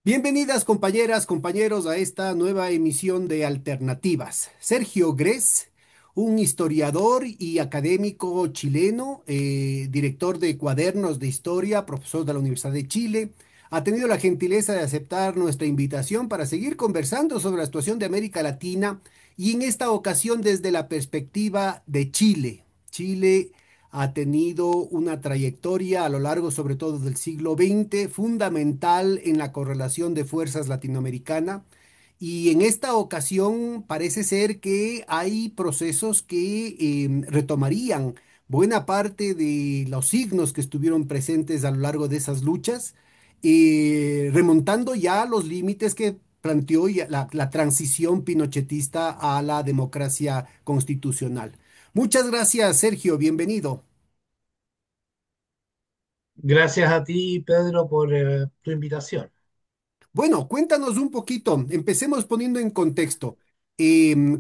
Bienvenidas compañeras, compañeros a esta nueva emisión de Alternativas. Sergio Grez, un historiador y académico chileno, director de cuadernos de historia, profesor de la Universidad de Chile, ha tenido la gentileza de aceptar nuestra invitación para seguir conversando sobre la situación de América Latina y en esta ocasión desde la perspectiva de Chile. Chile ha tenido una trayectoria a lo largo, sobre todo del siglo XX, fundamental en la correlación de fuerzas latinoamericana. Y en esta ocasión parece ser que hay procesos que retomarían buena parte de los signos que estuvieron presentes a lo largo de esas luchas, remontando ya los límites que planteó ya la transición pinochetista a la democracia constitucional. Muchas gracias, Sergio, bienvenido. Gracias a ti, Pedro, por tu invitación. Bueno, cuéntanos un poquito, empecemos poniendo en contexto.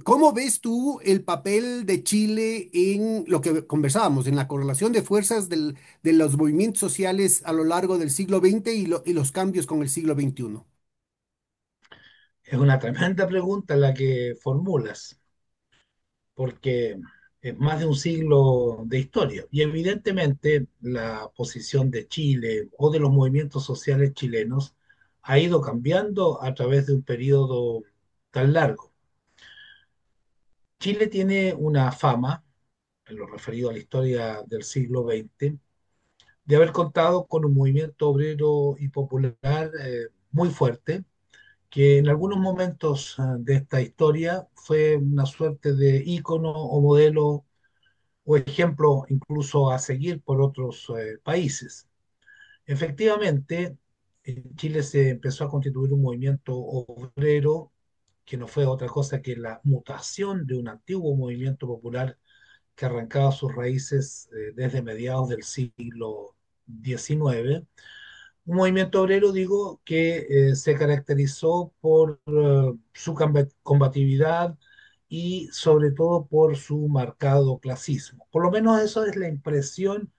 ¿Cómo ves tú el papel de Chile en lo que conversábamos, en la correlación de fuerzas de los movimientos sociales a lo largo del siglo XX y los cambios con el siglo XXI? Es una tremenda pregunta la que formulas, porque es más de un siglo de historia. Y evidentemente la posición de Chile o de los movimientos sociales chilenos ha ido cambiando a través de un periodo tan largo. Chile tiene una fama, en lo referido a la historia del siglo XX, de haber contado con un movimiento obrero y popular muy fuerte que en algunos momentos de esta historia fue una suerte de ícono o modelo o ejemplo incluso a seguir por otros países. Efectivamente, en Chile se empezó a constituir un movimiento obrero que no fue otra cosa que la mutación de un antiguo movimiento popular que arrancaba sus raíces desde mediados del siglo XIX. Un movimiento obrero, digo, que se caracterizó por su combatividad y sobre todo por su marcado clasismo. Por lo menos eso es la impresión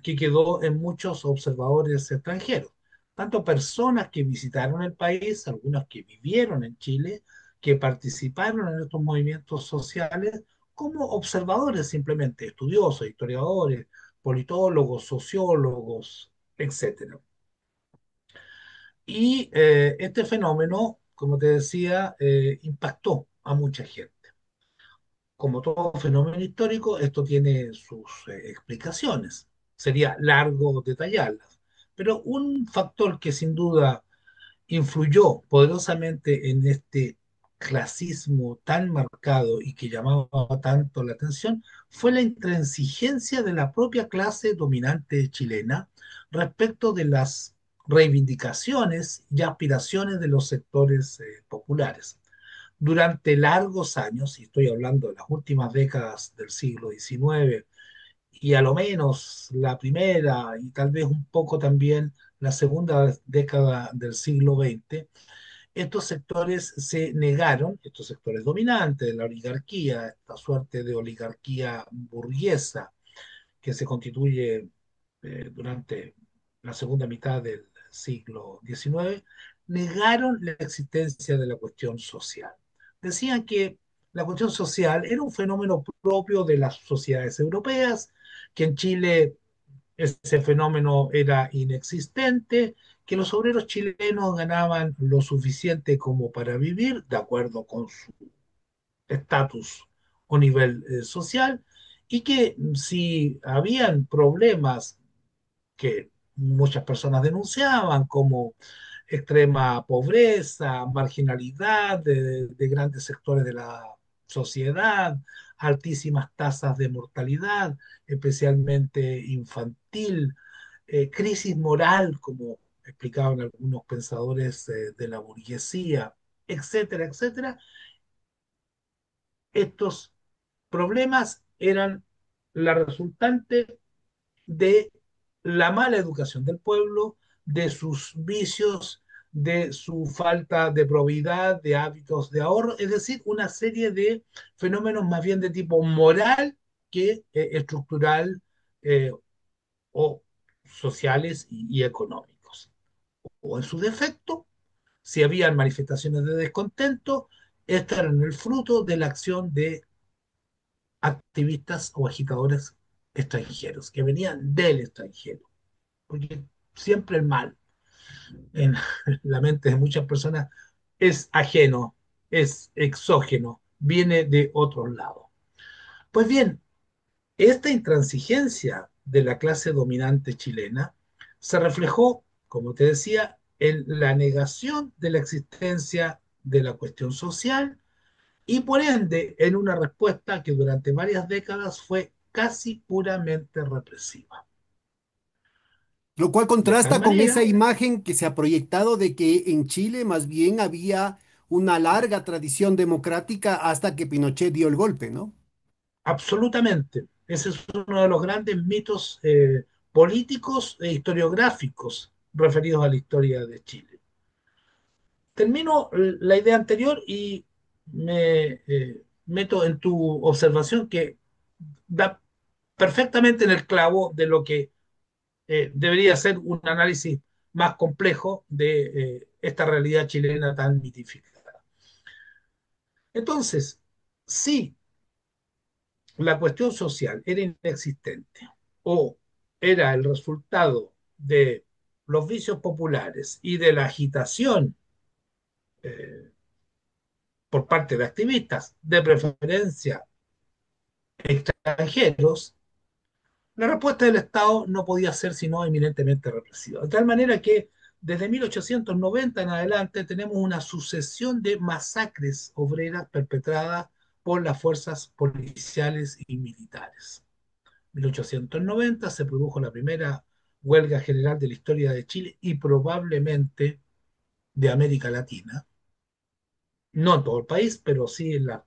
que quedó en muchos observadores extranjeros, tanto personas que visitaron el país, algunas que vivieron en Chile, que participaron en estos movimientos sociales, como observadores simplemente, estudiosos, historiadores, politólogos, sociólogos, etcétera. Y este fenómeno, como te decía, impactó a mucha gente. Como todo fenómeno histórico, esto tiene sus explicaciones. Sería largo detallarlas. Pero un factor que sin duda influyó poderosamente en este clasismo tan marcado y que llamaba tanto la atención fue la intransigencia de la propia clase dominante chilena respecto de las reivindicaciones y aspiraciones de los sectores populares. Durante largos años, y estoy hablando de las últimas décadas del siglo XIX, y a lo menos la primera y tal vez un poco también la segunda década del siglo XX, estos sectores se negaron, estos sectores dominantes de la oligarquía, esta suerte de oligarquía burguesa que se constituye durante la segunda mitad del siglo XIX, negaron la existencia de la cuestión social. Decían que la cuestión social era un fenómeno propio de las sociedades europeas, que en Chile ese fenómeno era inexistente, que los obreros chilenos ganaban lo suficiente como para vivir, de acuerdo con su estatus o nivel social, y que si habían problemas que muchas personas denunciaban, como extrema pobreza, marginalidad de grandes sectores de la sociedad, altísimas tasas de mortalidad, especialmente infantil, crisis moral, como explicaban algunos pensadores de la burguesía, etcétera, etcétera. Estos problemas eran la resultante de la mala educación del pueblo, de sus vicios, de su falta de probidad, de hábitos de ahorro, es decir, una serie de fenómenos más bien de tipo moral que estructural eh, o sociales y económicos. O en su defecto, si habían manifestaciones de descontento, estas eran el fruto de la acción de activistas o agitadores extranjeros, que venían del extranjero, porque siempre el mal en la mente de muchas personas es ajeno, es exógeno, viene de otros lados. Pues bien, esta intransigencia de la clase dominante chilena se reflejó, como te decía, en la negación de la existencia de la cuestión social y por ende en una respuesta que durante varias décadas fue casi puramente represiva. Lo cual De tal contrasta con esa manera, imagen que se ha proyectado de que en Chile más bien había una larga tradición democrática hasta que Pinochet dio el golpe, ¿no? absolutamente, ese es uno de los grandes mitos políticos e historiográficos referidos a la historia de Chile. Termino la idea anterior y me meto en tu observación que da perfectamente en el clavo de lo que debería ser un análisis más complejo de esta realidad chilena tan mitificada. Entonces, si la cuestión social era inexistente o era el resultado de los vicios populares y de la agitación eh, por parte de activistas, de preferencia extranjeros, la respuesta del Estado no podía ser sino eminentemente represiva. De tal manera que desde 1890 en adelante tenemos una sucesión de masacres obreras perpetradas por las fuerzas policiales y militares. En 1890 se produjo la primera huelga general de la historia de Chile y probablemente de América Latina, no en todo el país, pero sí en las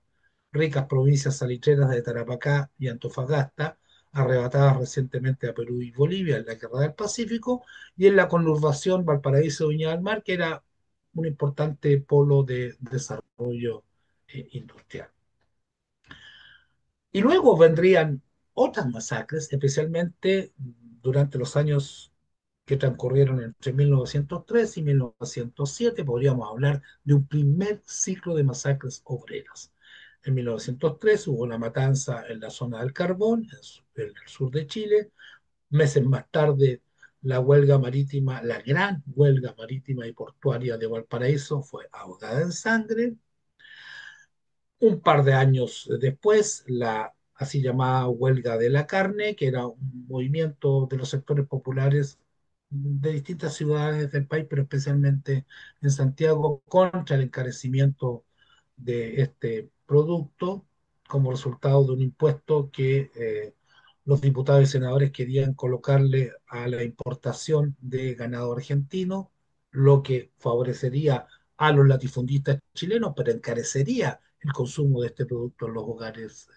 ricas provincias salitreras de Tarapacá y Antofagasta, arrebatadas recientemente a Perú y Bolivia en la Guerra del Pacífico, y en la conurbación Valparaíso-Viña del Mar, que era un importante polo de desarrollo industrial. Y luego vendrían otras masacres, especialmente durante los años que transcurrieron entre 1903 y 1907. Podríamos hablar de un primer ciclo de masacres obreras. En 1903 hubo una matanza en la zona del Carbón, en el sur de Chile. Meses más tarde, la huelga marítima, la gran huelga marítima y portuaria de Valparaíso fue ahogada en sangre. Un par de años después, la así llamada huelga de la carne, que era un movimiento de los sectores populares de distintas ciudades del país, pero especialmente en Santiago, contra el encarecimiento de este producto como resultado de un impuesto que los diputados y senadores querían colocarle a la importación de ganado argentino, lo que favorecería a los latifundistas chilenos, pero encarecería el consumo de este producto en los hogares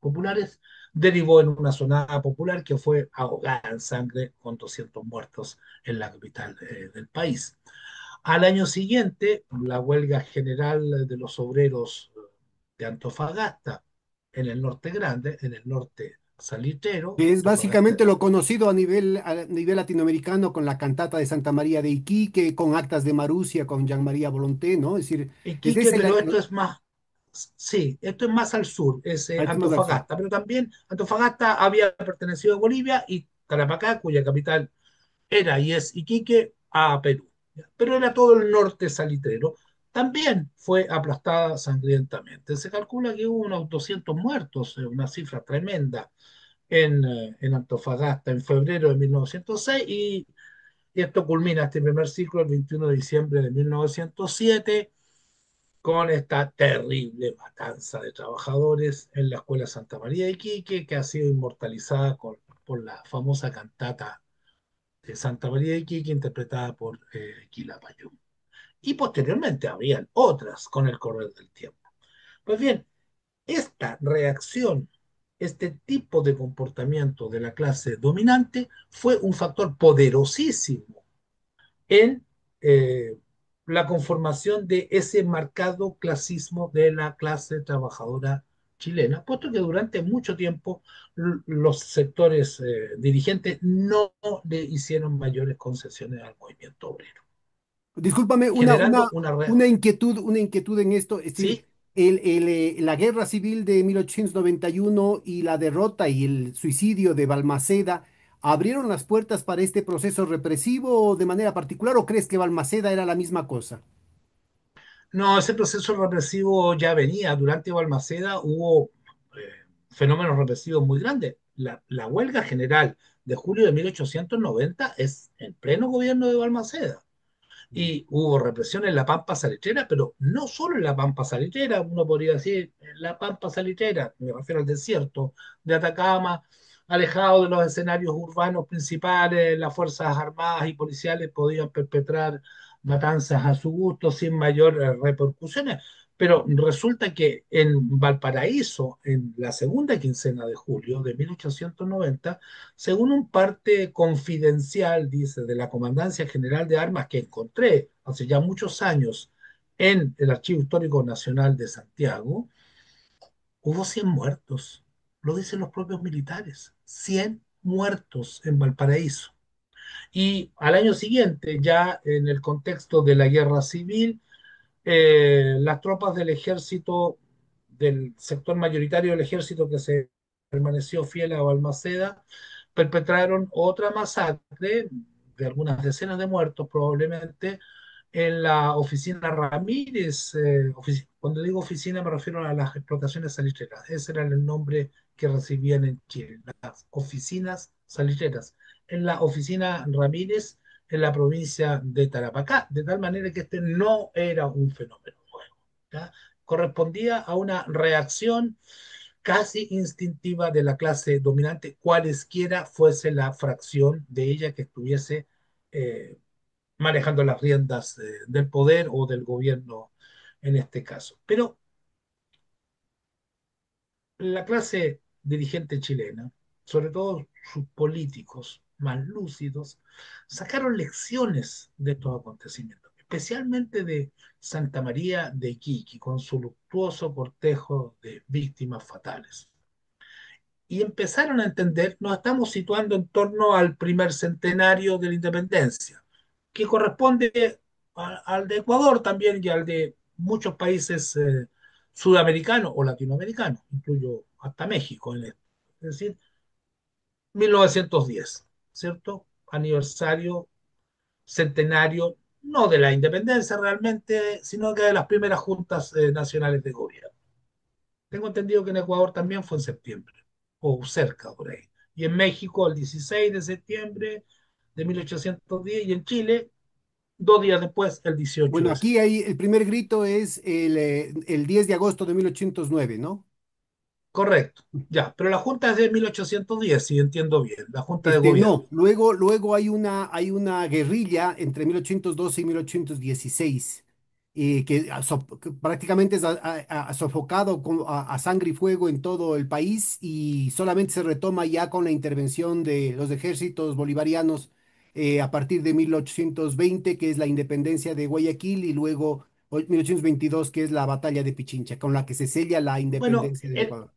populares, derivó en una sonada popular que fue ahogada en sangre con 200 muertos en la capital del país. Al año siguiente, la huelga general de los obreros de Antofagasta, en el norte grande, en el norte salitrero, Que es Antofagasta. básicamente lo conocido a nivel latinoamericano con la cantata de Santa María de Iquique, con actas de Marusia, con Jean María Volonté, ¿no? Es decir, es Iquique, ese pero esto es más, sí, esto es más al sur, es es más al sur. Antofagasta, pero también Antofagasta había pertenecido a Bolivia y Tarapacá, cuya capital era y es Iquique, a Perú. Pero era todo el norte salitrero. También fue aplastada sangrientamente. Se calcula que hubo unos 200 muertos, una cifra tremenda, en Antofagasta en febrero de 1906 y esto culmina este primer ciclo el 21 de diciembre de 1907 con esta terrible matanza de trabajadores en la Escuela Santa María de Iquique, que ha sido inmortalizada por la famosa cantata de Santa María de Iquique, interpretada por Quilapayún. Y posteriormente habrían otras con el correr del tiempo. Pues bien, esta reacción, este tipo de comportamiento de la clase dominante fue un factor poderosísimo en la conformación de ese marcado clasismo de la clase trabajadora chilena, puesto que durante mucho tiempo los sectores dirigentes no le hicieron mayores concesiones al movimiento obrero, Discúlpame, generando una red. una inquietud en esto. Es decir, ¿Sí? la guerra civil de 1891 y la derrota y el suicidio de Balmaceda abrieron las puertas para este proceso represivo de manera particular, ¿o crees que Balmaceda era la misma cosa? No, ese proceso represivo ya venía. Durante Balmaceda hubo fenómenos represivos muy grandes. La huelga general de julio de 1890 es en pleno gobierno de Balmaceda. Y hubo represión en la Pampa Salitrera, pero no solo en la Pampa Salitrera, uno podría decir en la Pampa Salitrera, me refiero al desierto de Atacama, alejado de los escenarios urbanos principales, las Fuerzas Armadas y policiales podían perpetrar matanzas a su gusto sin mayor repercusiones. Pero resulta que en Valparaíso, en la segunda quincena de julio de 1890, según un parte confidencial, dice, de la Comandancia General de Armas que encontré hace ya muchos años en el Archivo Histórico Nacional de Santiago, hubo 100 muertos. Lo dicen los propios militares. 100 muertos en Valparaíso. Y al año siguiente, ya en el contexto de la guerra civil, las tropas del ejército, del sector mayoritario del ejército que se permaneció fiel a Balmaceda, perpetraron otra masacre de algunas decenas de muertos probablemente en la oficina Ramírez. Cuando digo oficina me refiero a las explotaciones salitreras. Ese era el nombre que recibían en Chile, las oficinas salitreras. En la oficina Ramírez en la provincia de Tarapacá, de tal manera que este no era un fenómeno nuevo, ¿ya? Correspondía a una reacción casi instintiva de la clase dominante, cualesquiera fuese la fracción de ella que estuviese eh, manejando las riendas del poder o del gobierno en este caso. Pero la clase dirigente chilena, sobre todo sus políticos más lúcidos, sacaron lecciones de estos acontecimientos, especialmente de Santa María de Iquique, con su luctuoso cortejo de víctimas fatales. Y empezaron a entender, nos estamos situando en torno al primer centenario de la independencia, que corresponde al de Ecuador también y al de muchos países sudamericanos o latinoamericanos, incluyo hasta México en esto. Es decir, 1910, ¿cierto? Aniversario centenario, no de la independencia realmente, sino que de las primeras juntas nacionales de gobierno. Tengo entendido que en Ecuador también fue en septiembre, o cerca por ahí. Y en México el 16 de septiembre de 1810 y en Chile 2 días después, el 18 Bueno, de aquí septiembre. hay, el primer grito es el 10 de agosto de 1809, ¿no? Correcto, ya, pero la Junta es de 1810, si entiendo bien, la Junta de Gobierno. No, luego hay una guerrilla entre 1812 y 1816, que prácticamente es sofocado a sangre y fuego en todo el país y solamente se retoma ya con la intervención de los ejércitos bolivarianos a partir de 1820, que es la independencia de Guayaquil, y luego 1822, que es la batalla de Pichincha, con la que se sella la Bueno, independencia del Ecuador.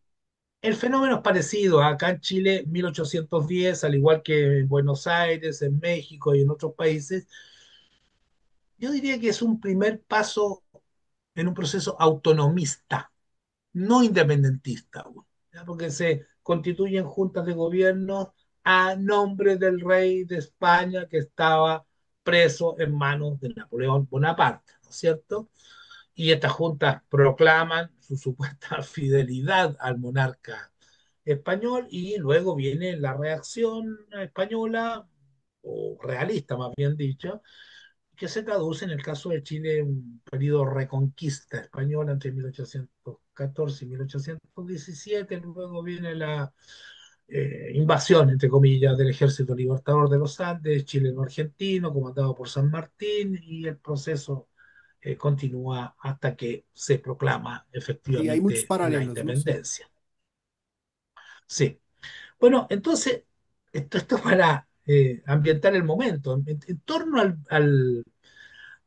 el fenómeno es parecido. Acá en Chile, 1810, al igual que en Buenos Aires, en México y en otros países, yo diría que es un primer paso en un proceso autonomista, no independentista aún, ¿ya? Porque se constituyen juntas de gobierno a nombre del rey de España que estaba preso en manos de Napoleón Bonaparte, ¿no es cierto? Y estas juntas proclaman su supuesta fidelidad al monarca español y luego viene la reacción española, o realista más bien dicho, que se traduce en el caso de Chile en un periodo de reconquista española entre 1814 y 1817. Luego viene la invasión, entre comillas, del Ejército Libertador de los Andes, chileno-argentino, comandado por San Martín, y el proceso continúa hasta que se proclama Sí, hay muchos efectivamente la paralelos, ¿no? Sí. independencia. Sí. Bueno, entonces, esto es para ambientar el momento. En torno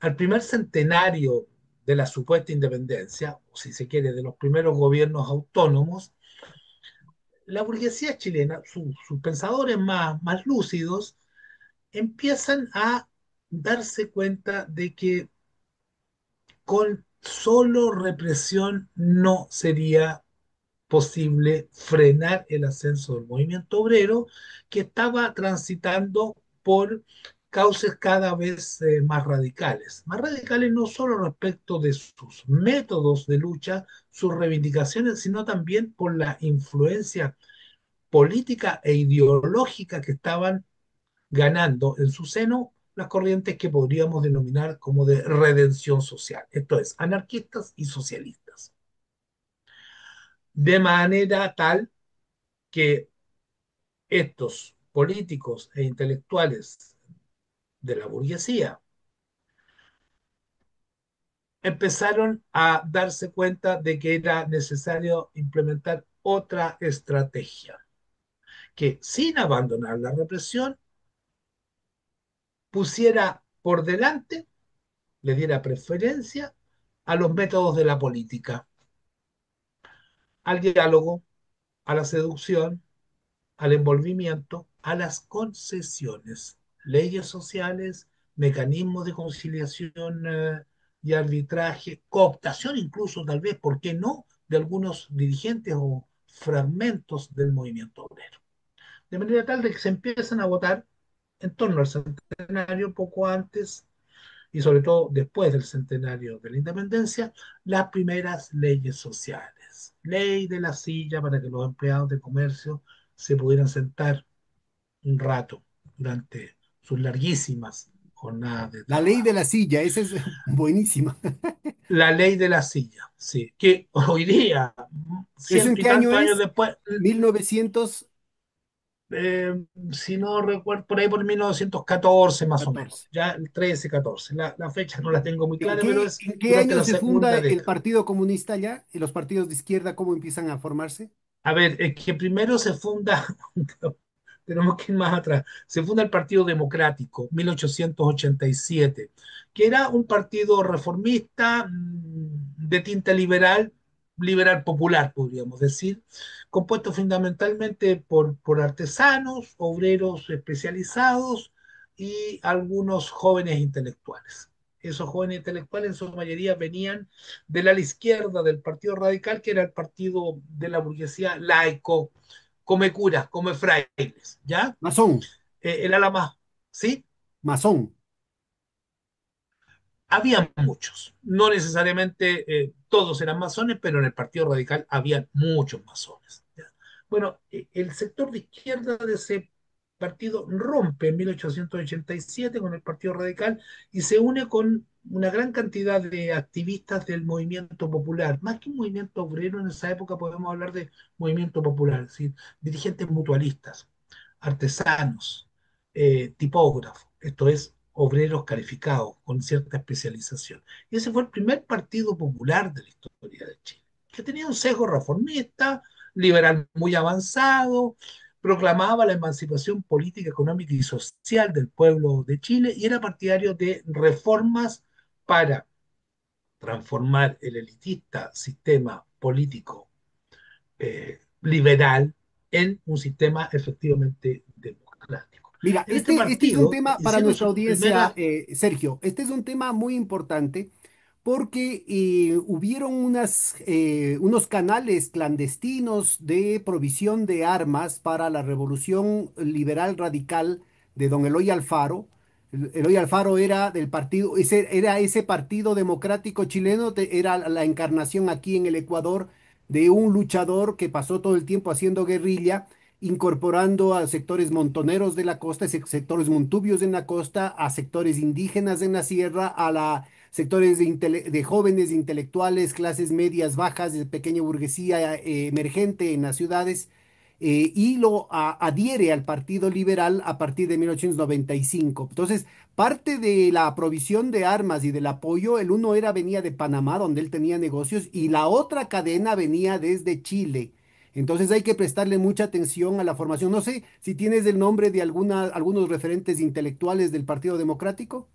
al primer centenario de la supuesta independencia, o si se quiere, de los primeros gobiernos autónomos, la burguesía chilena, sus pensadores más lúcidos, empiezan a darse cuenta de que con solo represión no sería posible frenar el ascenso del movimiento obrero que estaba transitando por cauces cada vez más radicales no solo respecto de sus métodos de lucha, sus reivindicaciones, sino también por la influencia política e ideológica que estaban ganando en su seno las corrientes que podríamos denominar como de redención social, esto es, anarquistas y socialistas. De manera tal que estos políticos e intelectuales de la burguesía empezaron a darse cuenta de que era necesario implementar otra estrategia, que sin abandonar la represión pusiera por delante, le diera preferencia a los métodos de la política, al diálogo, a la seducción, al envolvimiento, a las concesiones, leyes sociales, mecanismos de conciliación y arbitraje, cooptación incluso tal vez, ¿por qué no?, de algunos dirigentes o fragmentos del movimiento obrero. De manera tal de que se empiezan a votar en torno al centenario, poco antes y sobre todo después del centenario de la independencia, las primeras leyes sociales. Ley de la silla para que los empleados de comercio se pudieran sentar un rato durante sus larguísimas jornadas de La ley de trabajo. la silla, esa es buenísima. La ley de la silla, sí, que hoy día, ¿Eso en ciento y qué año tantos años es? después, 1914. si no recuerdo, por ahí por 1914 más o menos, ya el 13, 14. La fecha no la tengo muy clara, pero es En qué durante año la se funda segunda el década. Partido Comunista allá? ¿Y los partidos de izquierda cómo empiezan a formarse? A ver, es que primero se funda, tenemos que ir más atrás, se funda el Partido Democrático, 1887, que era un partido reformista de tinta liberal, liberal popular, podríamos decir, compuesto fundamentalmente por artesanos, obreros especializados y algunos jóvenes intelectuales. Esos jóvenes intelectuales en su mayoría venían del ala izquierda del Partido Radical, que era el partido de la burguesía laico, come curas, come frailes, ¿ya? Masón, El ala más, ¿sí? masón. Había muchos, no necesariamente todos eran masones, pero en el Partido Radical había muchos masones. ¿Ya? Bueno, el sector de izquierda de ese partido rompe en 1887 con el Partido Radical y se une con una gran cantidad de activistas del movimiento popular. Más que un movimiento obrero en esa época podemos hablar de movimiento popular, es decir, dirigentes mutualistas, artesanos, tipógrafos, esto es, obreros calificados con cierta especialización. Y ese fue el primer partido popular de la historia de Chile, que tenía un sesgo reformista, liberal muy avanzado, proclamaba la emancipación política, económica y social del pueblo de Chile y era partidario de reformas para transformar el elitista sistema político liberal en un sistema efectivamente democrático. Mira, En este este es un partido tema para hicieron nuestra sus audiencia, primeras, Sergio. Este es un tema muy importante porque hubieron unos canales clandestinos de provisión de armas para la revolución liberal radical de don Eloy Alfaro. Eloy Alfaro era del partido, era ese partido democrático chileno, era la encarnación aquí en el Ecuador de un luchador que pasó todo el tiempo haciendo guerrilla incorporando a sectores montoneros de la costa, sectores montubios en la costa, a sectores indígenas en la sierra, sectores de jóvenes intelectuales, clases medias, bajas, de pequeña burguesía emergente en las ciudades, y adhiere al Partido Liberal a partir de 1895. Entonces, parte de la provisión de armas y del apoyo, el uno venía de Panamá, donde él tenía negocios, y la otra cadena venía desde Chile. Entonces hay que prestarle mucha atención a la formación. No sé si tienes el nombre de algunos referentes intelectuales del Partido Democrático.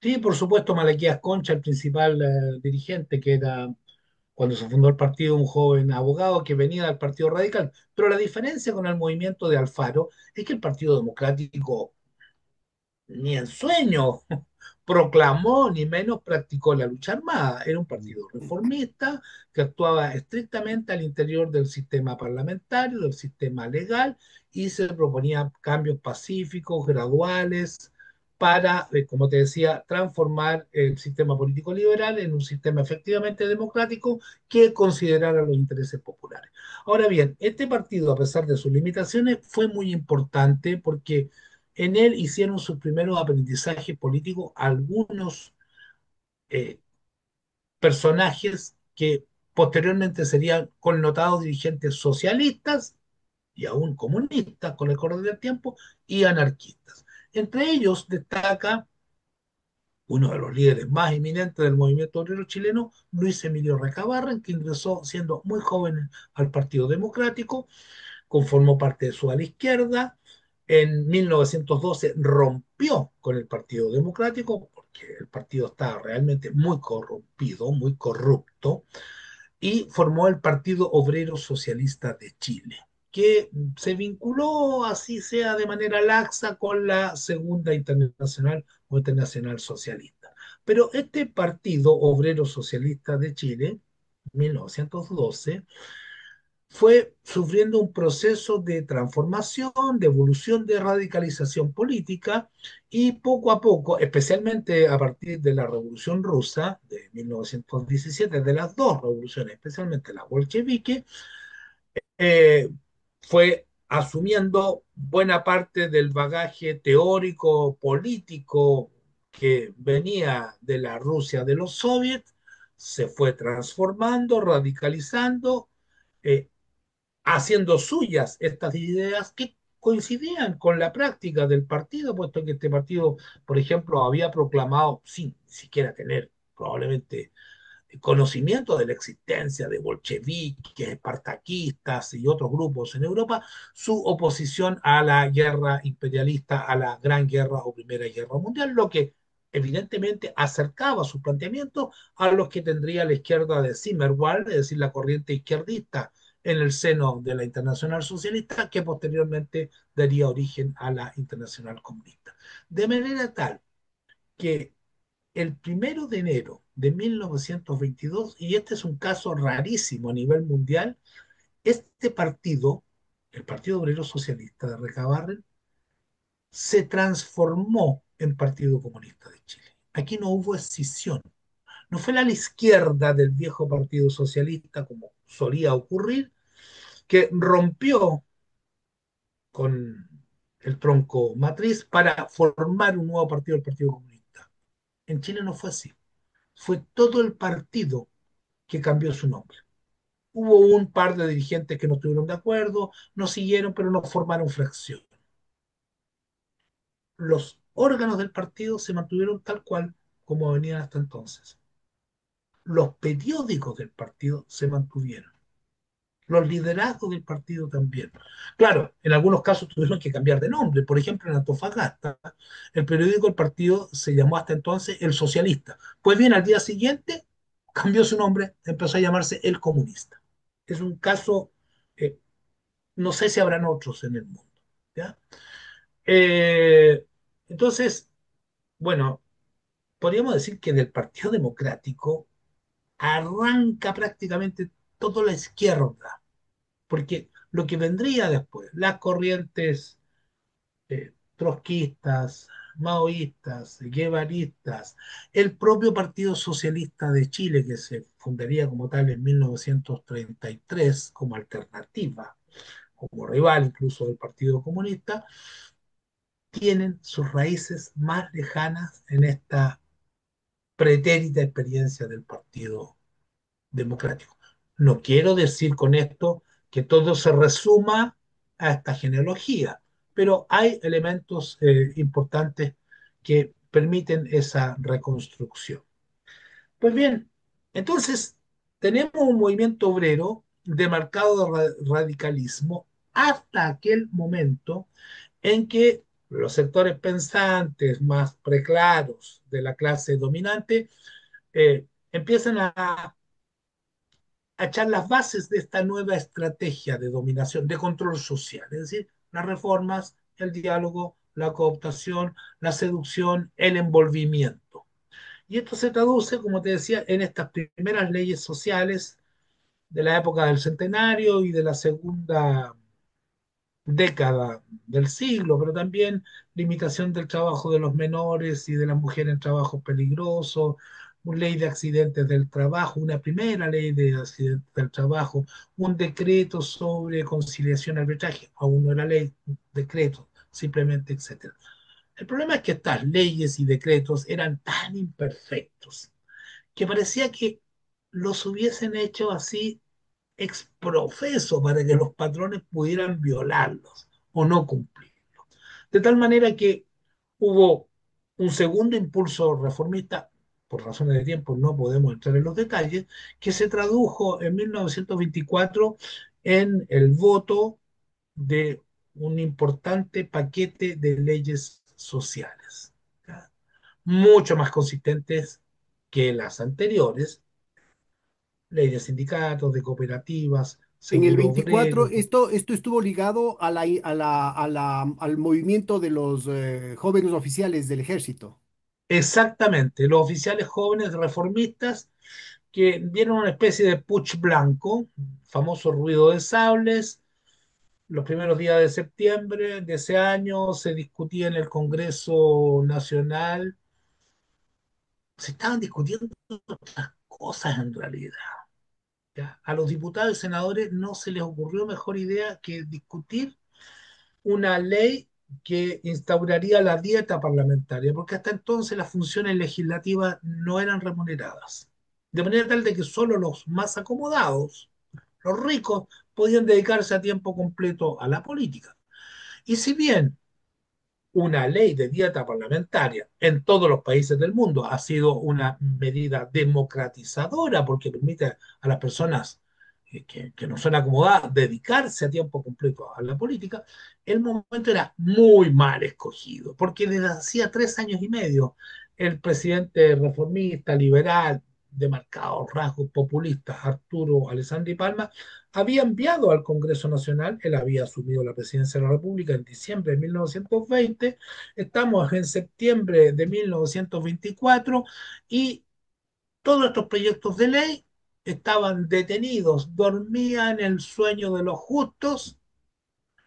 Sí, por supuesto, Malaquías Concha, el principal dirigente, que era cuando se fundó el partido, un joven abogado que venía del Partido Radical. Pero la diferencia con el movimiento de Alfaro es que el Partido Democrático ni en sueño proclamó ni menos practicó la lucha armada. Era un partido reformista que actuaba estrictamente al interior del sistema parlamentario, del sistema legal, y se proponía cambios pacíficos, graduales, para, como te decía, transformar el sistema político liberal en un sistema efectivamente democrático que considerara los intereses populares. Ahora bien, este partido, a pesar de sus limitaciones, fue muy importante porque en él hicieron sus primeros aprendizajes políticos algunos eh, personajes que posteriormente serían connotados dirigentes socialistas y aún comunistas con el correr del tiempo y anarquistas. Entre ellos destaca uno de los líderes más eminentes del movimiento obrero chileno, Luis Emilio Recabarren, que ingresó siendo muy joven al Partido Democrático, conformó parte de su ala izquierda. En 1912 rompió con el Partido Democrático porque el partido estaba realmente muy corrompido, muy corrupto, y formó el Partido Obrero Socialista de Chile, que se vinculó, así sea de manera laxa, con la Segunda Internacional o Internacional Socialista. Pero este Partido Obrero Socialista de Chile, 1912, fue sufriendo un proceso de transformación, de evolución, de radicalización política y poco a poco, especialmente a partir de la Revolución Rusa de 1917, de las dos revoluciones, especialmente la bolchevique, eh, fue asumiendo buena parte del bagaje teórico, político que venía de la Rusia de los soviets, se fue transformando, radicalizando, eh, haciendo suyas estas ideas que coincidían con la práctica del partido, puesto que este partido, por ejemplo, había proclamado, sin siquiera tener probablemente conocimiento de la existencia de bolcheviques, espartaquistas y otros grupos en Europa, su oposición a la guerra imperialista, a la Gran Guerra o Primera Guerra Mundial, lo que evidentemente acercaba su planteamiento a los que tendría la izquierda de Zimmerwald, es decir, la corriente izquierdista en el seno de la Internacional Socialista, que posteriormente daría origen a la Internacional Comunista. De manera tal que el 1 de enero de 1922, y este es un caso rarísimo a nivel mundial, este partido, el Partido Obrero Socialista de Recabarren, se transformó en Partido Comunista de Chile. Aquí no hubo escisión. No fue la izquierda del viejo Partido Socialista, como solía ocurrir, que rompió con el tronco matriz para formar un nuevo partido, el Partido Comunista. En Chile no fue así. Fue todo el partido que cambió su nombre. Hubo un par de dirigentes que no estuvieron de acuerdo, no siguieron, pero no formaron fracción. Los órganos del partido se mantuvieron tal cual como venían hasta entonces. Los periódicos del partido se mantuvieron. Los liderazgos del partido también. Claro, en algunos casos tuvieron que cambiar de nombre. Por ejemplo, en Antofagasta, el periódico del partido se llamó hasta entonces El Socialista. Pues bien, al día siguiente cambió su nombre, empezó a llamarse El Comunista. Es un caso, eh, no sé si habrán otros en el mundo. ¿Ya? Eh, entonces, bueno, podríamos decir que del Partido Democrático arranca prácticamente toda la izquierda, porque lo que vendría después, las corrientes trotskistas, maoístas, guevaristas, el propio Partido Socialista de Chile, que se fundaría como tal en 1933 como alternativa, como rival incluso del Partido Comunista, tienen sus raíces más lejanas en esta pretérita experiencia del Partido Democrático. No quiero decir con esto que todo se resuma a esta genealogía, pero hay elementos importantes que permiten esa reconstrucción. Pues bien, entonces tenemos un movimiento obrero de marcado radicalismo hasta aquel momento en que Los sectores pensantes más preclaros de la clase dominante empiezan a echar las bases de esta nueva estrategia de dominación, de control social, es decir, las reformas, el diálogo, la cooptación, la seducción, el envolvimiento. Y esto se traduce, como te decía, en estas primeras leyes sociales de la época del centenario y de la segunda década del siglo, pero también limitación del trabajo de los menores y de las mujeres en trabajos peligrosos, una ley de accidentes del trabajo, una primera ley de accidentes del trabajo, un decreto sobre conciliación y arbitraje, aún no era ley, decreto, simplemente, etcétera. El problema es que estas leyes y decretos eran tan imperfectos que parecía que los hubiesen hecho así exprofeso para que los patrones pudieran violarlos o no cumplirlos. De tal manera que hubo un segundo impulso reformista, por razones de tiempo no podemos entrar en los detalles, que se tradujo en 1924 en el voto de un importante paquete de leyes sociales, ¿ya? Mucho más consistentes que las anteriores, ley de sindicatos, de cooperativas, En el seguro 24, obrero. esto estuvo ligado a al movimiento de los jóvenes oficiales del ejército. Exactamente, los oficiales jóvenes reformistas que dieron una especie de putsch blanco, famoso ruido de sables. Los primeros días de septiembre de ese año se discutía en el Congreso Nacional, se estaban discutiendo otras cosas en realidad. ¿Ya? A los diputados y senadores no se les ocurrió mejor idea que discutir una ley que instauraría la dieta parlamentaria, porque hasta entonces las funciones legislativas no eran remuneradas. De manera tal de que solo los más acomodados, los ricos, podían dedicarse a tiempo completo a la política. Y si bien una ley de dieta parlamentaria en todos los países del mundo ha sido una medida democratizadora porque permite a las personas que no son acomodadas dedicarse a tiempo completo a la política. El momento era muy mal escogido porque desde hacía 3 años y medio el presidente reformista, liberal, de marcados rasgos populistas, Arturo Alessandri Palma, había enviado al Congreso Nacional, él había asumido la presidencia de la República en diciembre de 1920, estamos en septiembre de 1924 y todos estos proyectos de ley estaban detenidos, dormían el sueño de los justos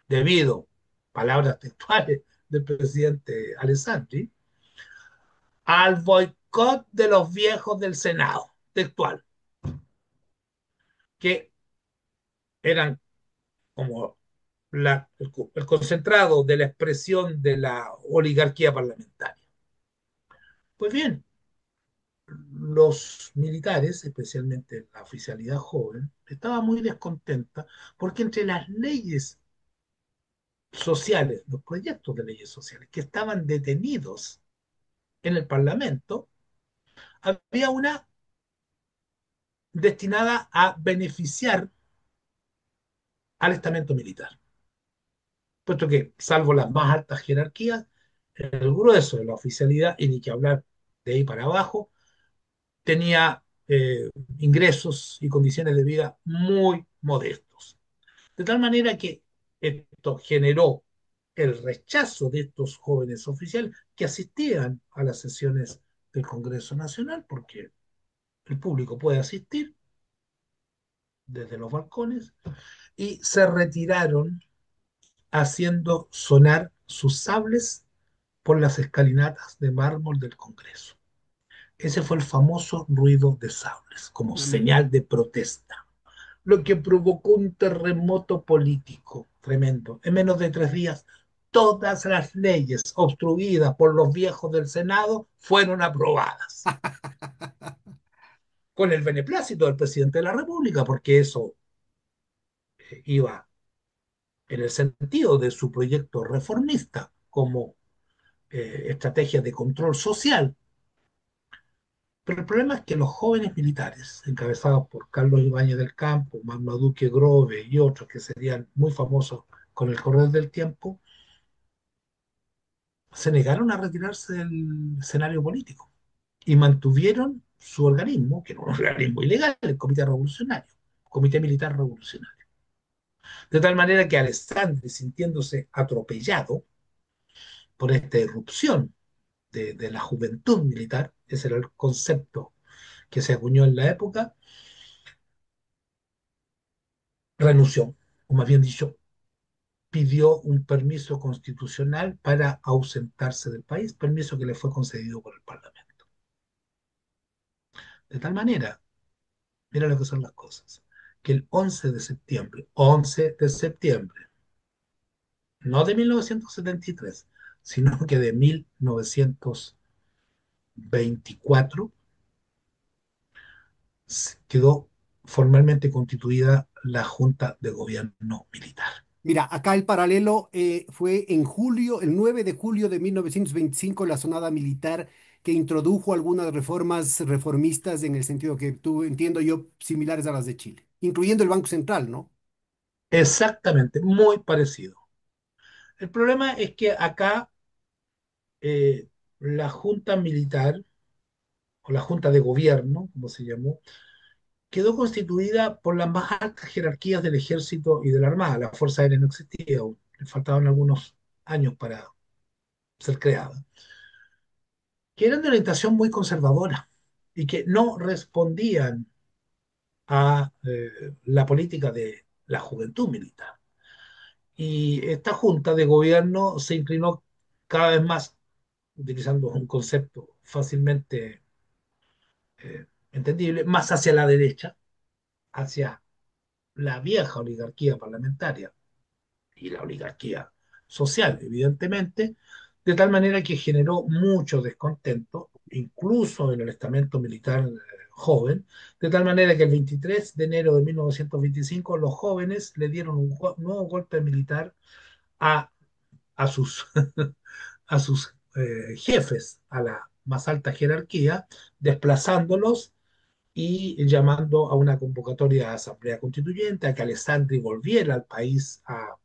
debido, palabras textuales del presidente Alessandri, al boicot de los viejos del Senado, textual, que eran como el concentrado de la expresión de la oligarquía parlamentaria. Pues bien, los militares, especialmente la oficialidad joven, estaba muy descontenta porque entre las leyes sociales, los proyectos de leyes sociales que estaban detenidos en el Parlamento, había una destinada a beneficiar al estamento militar, puesto que, salvo las más altas jerarquías, el grueso de la oficialidad, y ni que hablar de ahí para abajo, tenía ingresos y condiciones de vida muy modestos. De tal manera que esto generó el rechazo de estos jóvenes oficiales que asistían a las sesiones del Congreso Nacional, porque el público puede asistir desde los balcones, y se retiraron haciendo sonar sus sables por las escalinatas de mármol del Congreso. Ese fue el famoso ruido de sables, como Ah, mira. señal de protesta, lo que provocó un terremoto político tremendo. En menos de 3 días, todas las leyes obstruidas por los viejos del Senado fueron aprobadas, con el beneplácito del presidente de la República, porque eso iba en el sentido de su proyecto reformista como estrategia de control social. Pero el problema es que los jóvenes militares, encabezados por Carlos Ibáñez del Campo, Marmaduke Grove y otros que serían muy famosos con el correr del tiempo, se negaron a retirarse del escenario político y mantuvieron su organismo, que era un organismo ilegal, el Comité Revolucionario, Comité Militar Revolucionario. De tal manera que Alessandri, sintiéndose atropellado por esta irrupción de la juventud militar, ese era el concepto que se acuñó en la época, renunció, o más bien dicho, pidió un permiso constitucional para ausentarse del país, permiso que le fue concedido por el Parlamento. De tal manera, mira lo que son las cosas, que el 11 de septiembre, no de 1973, sino que de 1924, quedó formalmente constituida la Junta de Gobierno Militar. Mira, acá el paralelo fue en julio, el 9 de julio de 1925, la sonada militar que introdujo algunas reformas reformistas en el sentido que tú entiendo yo, similares a las de Chile, incluyendo el Banco Central, ¿no? Exactamente, muy parecido. El problema es que acá la Junta Militar, o la Junta de Gobierno, como se llamó, quedó constituida por las más altas jerarquías del Ejército y de la Armada. La Fuerza Aérea no existía aún, le faltaban algunos años para ser creada, que eran de orientación muy conservadora y que no respondían a la política de la juventud militar. Y esta junta de gobierno se inclinó cada vez más, utilizando un concepto fácilmente entendible, más hacia la derecha, hacia la vieja oligarquía parlamentaria y la oligarquía social, evidentemente, de tal manera que generó mucho descontento, incluso en el estamento militar joven, de tal manera que el 23 de enero de 1925 los jóvenes le dieron un nuevo golpe militar a, a sus, a sus jefes, a la más alta jerarquía, desplazándolos y llamando a una convocatoria a Asamblea Constituyente, a que Alessandri volviera al país a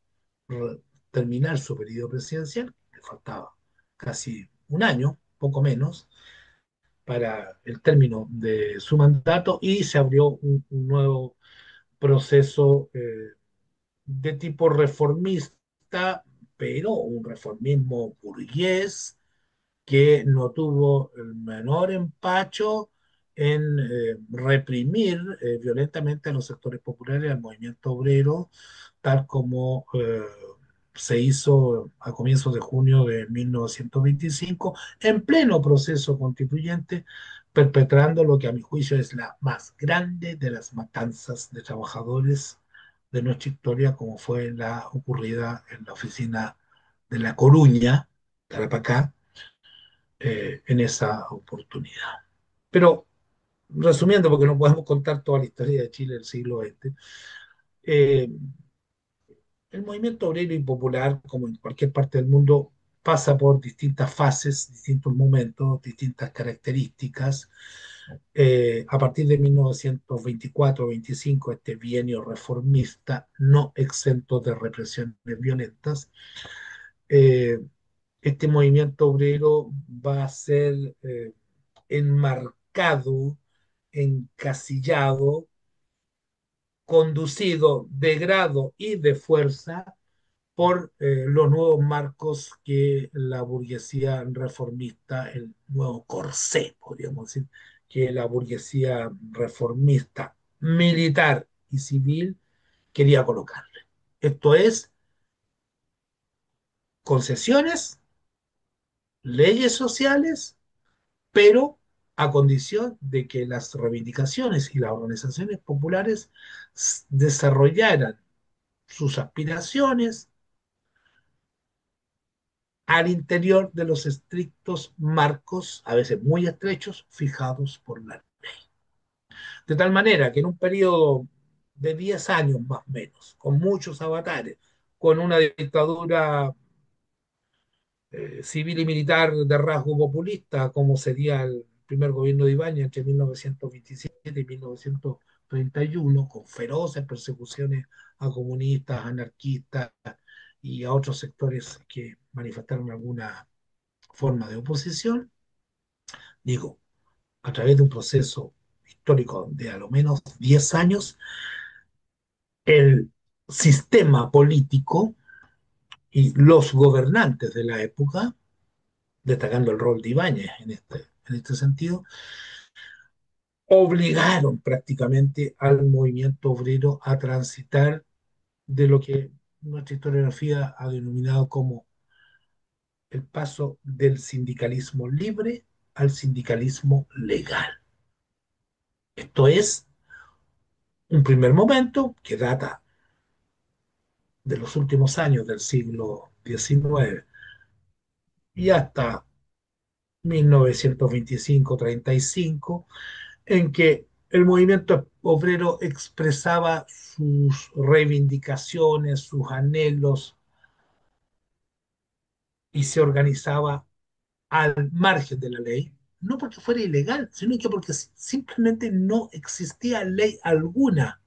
terminar su periodo presidencial, le faltaba casi un año, poco menos, para el término de su mandato y se abrió un nuevo proceso de tipo reformista, pero un reformismo burgués que no tuvo el menor empacho en reprimir violentamente a los sectores populares, al movimiento obrero, tal como se hizo a comienzos de junio de 1925, en pleno proceso constituyente, perpetrando lo que a mi juicio es la más grande de las matanzas de trabajadores de nuestra historia, como fue la ocurrida en la oficina de La Coruña, Tarapacá, en esa oportunidad. Pero resumiendo, porque no podemos contar toda la historia de Chile del siglo XX, eh, el movimiento obrero y popular, como en cualquier parte del mundo, pasa por distintas fases, distintos momentos, distintas características. A partir de 1924-25, este bienio reformista, no exento de represiones violentas, eh, este movimiento obrero va a ser enmarcado, encasillado, conducido de grado y de fuerza por los nuevos marcos que la burguesía reformista, el nuevo corsé, podríamos decir, que la burguesía reformista militar y civil quería colocarle. Esto es concesiones, leyes sociales, pero a condición de que las reivindicaciones y las organizaciones populares desarrollaran sus aspiraciones al interior de los estrictos marcos, a veces muy estrechos, fijados por la ley. De tal manera que en un periodo de 10 años más o menos, con muchos avatares, con una dictadura civil y militar de rasgo populista, como sería el primer gobierno de Ibáñez entre 1927 y 1931, con feroces persecuciones a comunistas, anarquistas y a otros sectores que manifestaron alguna forma de oposición, digo, a través de un proceso histórico de a lo menos 10 años, el sistema político y los gobernantes de la época, destacando el rol de Ibáñez en este sentido, obligaron prácticamente al movimiento obrero a transitar de lo que nuestra historiografía ha denominado como el paso del sindicalismo libre al sindicalismo legal. Esto es un primer momento que data de los últimos años del siglo XIX y hasta 1925-35, en que el movimiento obrero expresaba sus reivindicaciones, sus anhelos y se organizaba al margen de la ley, no porque fuera ilegal, sino que porque simplemente no existía ley alguna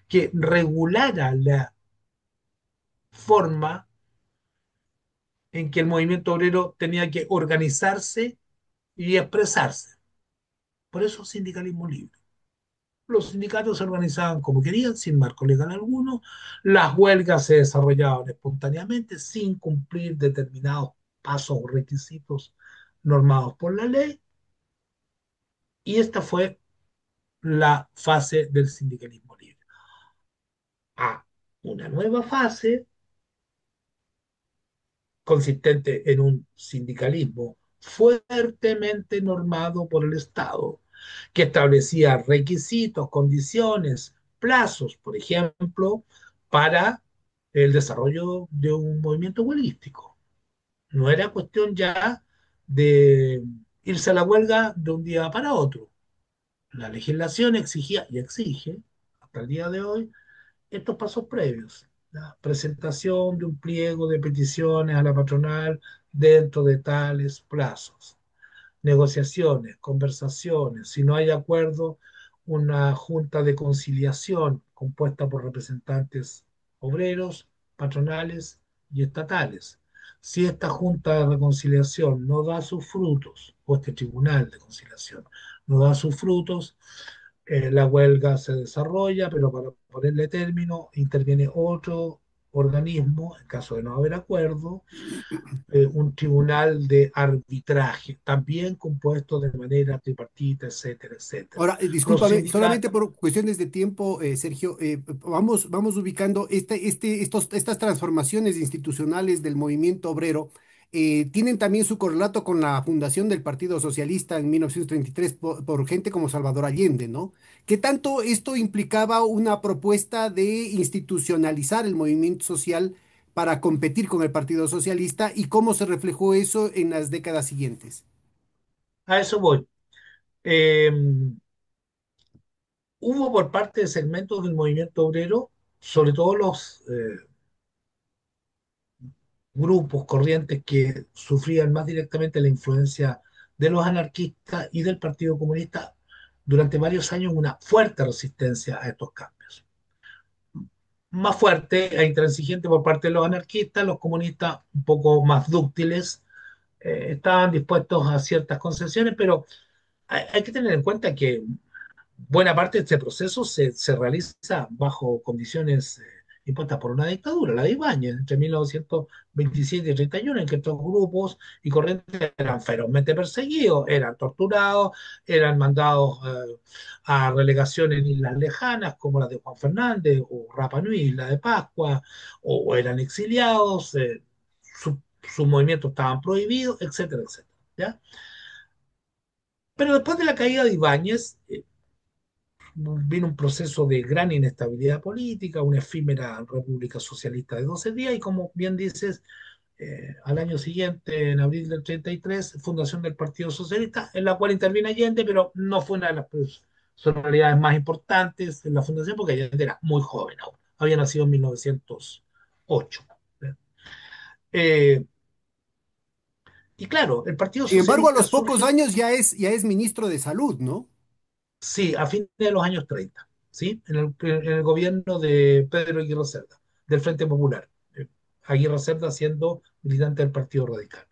que regulara la forma en que el movimiento obrero tenía que organizarse y expresarse. Por eso sindicalismo libre. Los sindicatos se organizaban como querían, sin marco legal alguno. Las huelgas se desarrollaban espontáneamente, sin cumplir determinados pasos o requisitos normados por la ley. Y esta fue la fase del sindicalismo libre. A una nueva fase consistente en un sindicalismo fuertemente normado por el Estado, que establecía requisitos, condiciones, plazos, por ejemplo, para el desarrollo de un movimiento huelguístico. No era cuestión ya de irse a la huelga de un día para otro. La legislación exigía y exige hasta el día de hoy estos pasos previos. La presentación de un pliego de peticiones a la patronal dentro de tales plazos, negociaciones, conversaciones, si no hay acuerdo, una junta de conciliación compuesta por representantes obreros, patronales y estatales. Si esta junta de reconciliación no da sus frutos, o este tribunal de conciliación no da sus frutos, la huelga se desarrolla, pero para ponerle término interviene otro organismo, en caso de no haber acuerdo, un tribunal de arbitraje, también compuesto de manera tripartita, etcétera, etcétera. Ahora, Los discúlpame, solamente sindicatos, por cuestiones de tiempo, Sergio, vamos ubicando estas transformaciones institucionales del movimiento obrero. Tienen también su correlato con la fundación del Partido Socialista en 1933 por gente como Salvador Allende, ¿no? ¿Qué tanto esto implicaba una propuesta de institucionalizar el movimiento social para competir con el Partido Socialista y cómo se reflejó eso en las décadas siguientes? a eso voy. Eh, Hubo por parte de segmentos del movimiento obrero, sobre todo los grupos, corrientes que sufrían más directamente la influencia de los anarquistas y del Partido Comunista, durante varios años una fuerte resistencia a estos cambios. Más fuerte e intransigente por parte de los anarquistas, los comunistas un poco más dúctiles, estaban dispuestos a ciertas concesiones, pero hay que tener en cuenta que buena parte de este proceso se realiza bajo condiciones impuestas por una dictadura, la de Ibáñez, entre 1927 y 31, en que estos grupos y corrientes eran ferozmente perseguidos, eran torturados, eran mandados a relegación en islas lejanas, como la de Juan Fernández, o Rapa Nui, Isla de Pascua, o eran exiliados, sus movimientos estaban prohibidos, etcétera, etcétera. ¿Ya? Pero después de la caída de Ibáñez, vino un proceso de gran inestabilidad política, una efímera República Socialista de 12 días y como bien dices, al año siguiente, en abril del 33, fundación del Partido Socialista, en la cual interviene Allende, pero no fue una de las personalidades más importantes en la fundación porque Allende era muy joven aún, había nacido en 1908. Eh, y claro, el Partido Sin embargo, a Socialista los pocos surge. años ya es ministro de Salud, ¿no? Sí, a fines de los años 30, ¿sí? En el gobierno de Pedro Aguirre Cerda, del Frente Popular. Aguirre Cerda siendo militante del Partido Radical.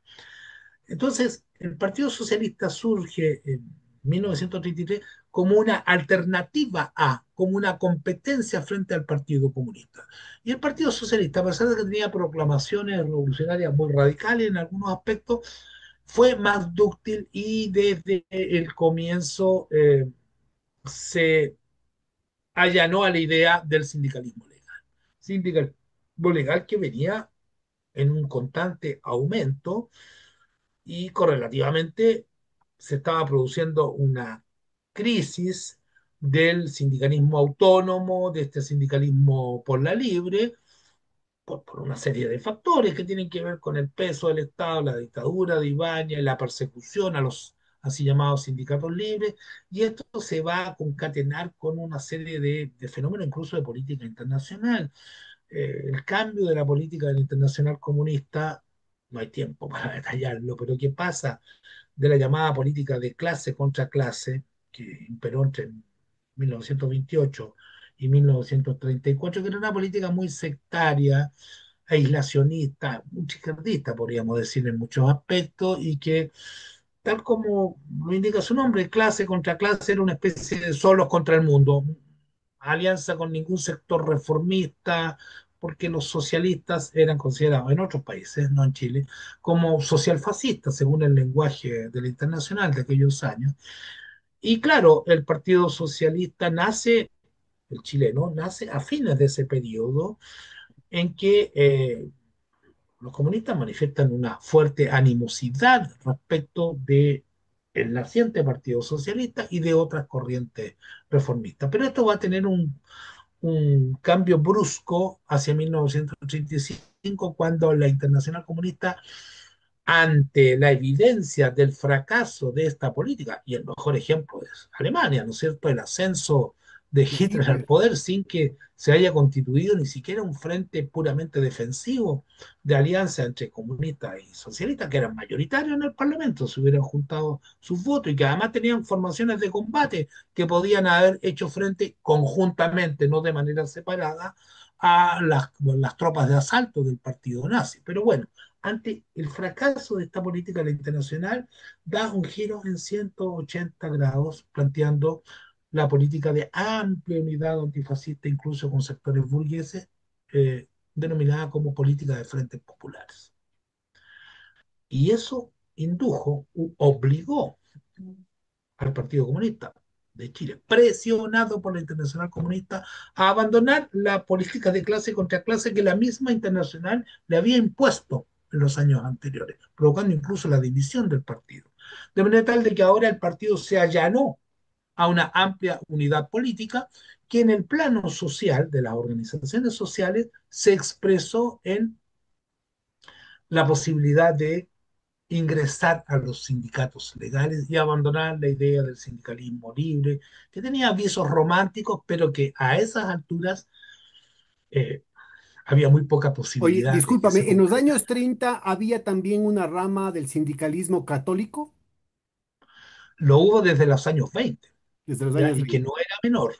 Entonces, el Partido Socialista surge en 1933 como una alternativa como una competencia frente al Partido Comunista. Y el Partido Socialista, a pesar de que tenía proclamaciones revolucionarias muy radicales en algunos aspectos, fue más dúctil y desde el comienzo se allanó a la idea del sindicalismo legal. Sindicalismo legal que venía en un constante aumento y correlativamente se estaba produciendo una crisis del sindicalismo autónomo, de este sindicalismo por la libre, por una serie de factores que tienen que ver con el peso del Estado, la dictadura de Ibáñez, la persecución a los así llamados sindicatos libres, y esto se va a concatenar con una serie de fenómenos incluso de política internacional. El cambio de la política del internacional comunista, no hay tiempo para detallarlo, pero ¿qué pasa de la llamada política de clase contra clase que imperó entre 1928 y 1934, que era una política muy sectaria, aislacionista, muy izquierdista, podríamos decir, en muchos aspectos, y que, tal como lo indica su nombre, clase contra clase, era una especie de solos contra el mundo, alianza con ningún sector reformista, porque los socialistas eran considerados en otros países, no en Chile, como socialfascistas, según el lenguaje del internacional de aquellos años. Y claro, el Partido Socialista nace, el chileno, nace a fines de ese periodo en que los comunistas manifiestan una fuerte animosidad respecto de el naciente Partido Socialista y de otras corrientes reformistas. Pero esto va a tener un cambio brusco hacia 1935, cuando la Internacional Comunista, ante la evidencia del fracaso de esta política, y el mejor ejemplo es Alemania, ¿no es cierto? El ascenso de De Hitler al Hitler. poder sin que se haya constituido ni siquiera un frente puramente defensivo de alianza entre comunistas y socialistas, que eran mayoritarios en el Parlamento, se hubieran juntado sus votos y que además tenían formaciones de combate que podían haber hecho frente conjuntamente, no de manera separada, a las tropas de asalto del partido nazi. Pero bueno, ante el fracaso de esta política internacional, da un giro en 180 grados, planteando la política de amplia unidad antifascista, incluso con sectores burgueses, denominada como política de frentes populares. Y eso indujo, obligó al Partido Comunista de Chile, presionado por la Internacional Comunista, a abandonar la política de clase contra clase que la misma Internacional le había impuesto en los años anteriores, provocando incluso la división del partido. De manera tal de que ahora el partido se allanó a una amplia unidad política que en el plano social de las organizaciones sociales se expresó en la posibilidad de ingresar a los sindicatos legales y abandonar la idea del sindicalismo libre, que tenía visos románticos, pero que a esas alturas eh, había muy poca Oye, posibilidad de que se discúlpame, en los años concretara. 30 había también una rama del sindicalismo católico, Lo hubo desde los años 20, desde los ¿ya? años Y que 20. no era menor.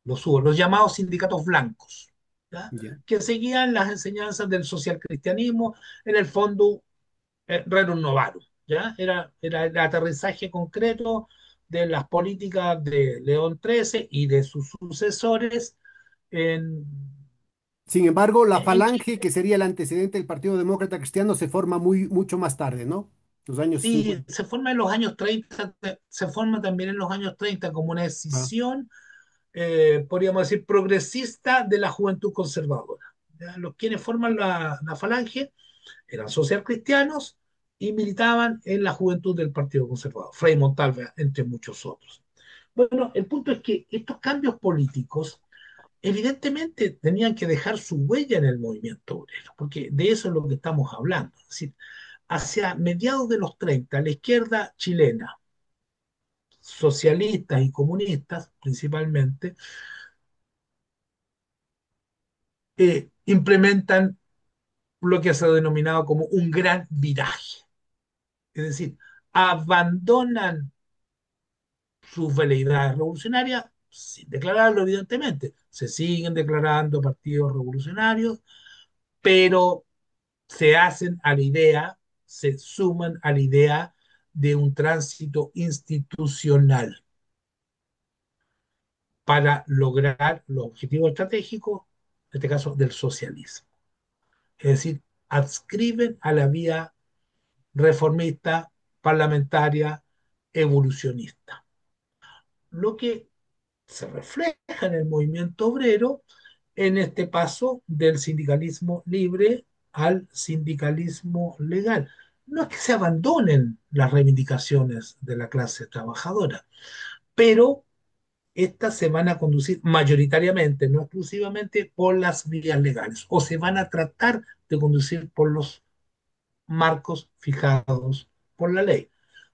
Los hubo, los llamados sindicatos blancos, ¿ya? Ya. Que seguían las enseñanzas del socialcristianismo, en el fondo Rerum Novarum, ¿ya? Era el aterrizaje concreto de las políticas de León XIII y de sus sucesores en, Sin embargo, la en Falange, Chile. que sería el antecedente del Partido Demócrata Cristiano, se forma mucho más tarde, ¿no? Los años Y 50. se forma en los años 30, se forma también en los años 30 como una Ah, escisión, podríamos decir, progresista de la juventud conservadora. ¿Ya? Los quienes forman la Falange eran socialcristianos y militaban en la juventud del Partido Conservador, Frei Montalva, entre muchos otros. Bueno, el punto es que estos cambios políticos evidentemente tenían que dejar su huella en el movimiento obrero, porque de eso es lo que estamos hablando. Es decir, hacia mediados de los 30, la izquierda chilena, socialistas y comunistas principalmente, implementan lo que se ha denominado como un gran viraje. Es decir, abandonan sus veleidades revolucionarias sin declararlo, evidentemente. Se siguen declarando partidos revolucionarios, pero se hacen a la idea, se suman a la idea de un tránsito institucional para lograr los objetivos estratégicos, en este caso del socialismo. Es decir, adscriben a la vía reformista, parlamentaria, evolucionista. Lo que se refleja en el movimiento obrero en este paso del sindicalismo libre al sindicalismo legal. No es que se abandonen las reivindicaciones de la clase trabajadora, pero estas se van a conducir mayoritariamente, no exclusivamente, por las vías legales, o se van a tratar de conducir por los marcos fijados por la ley.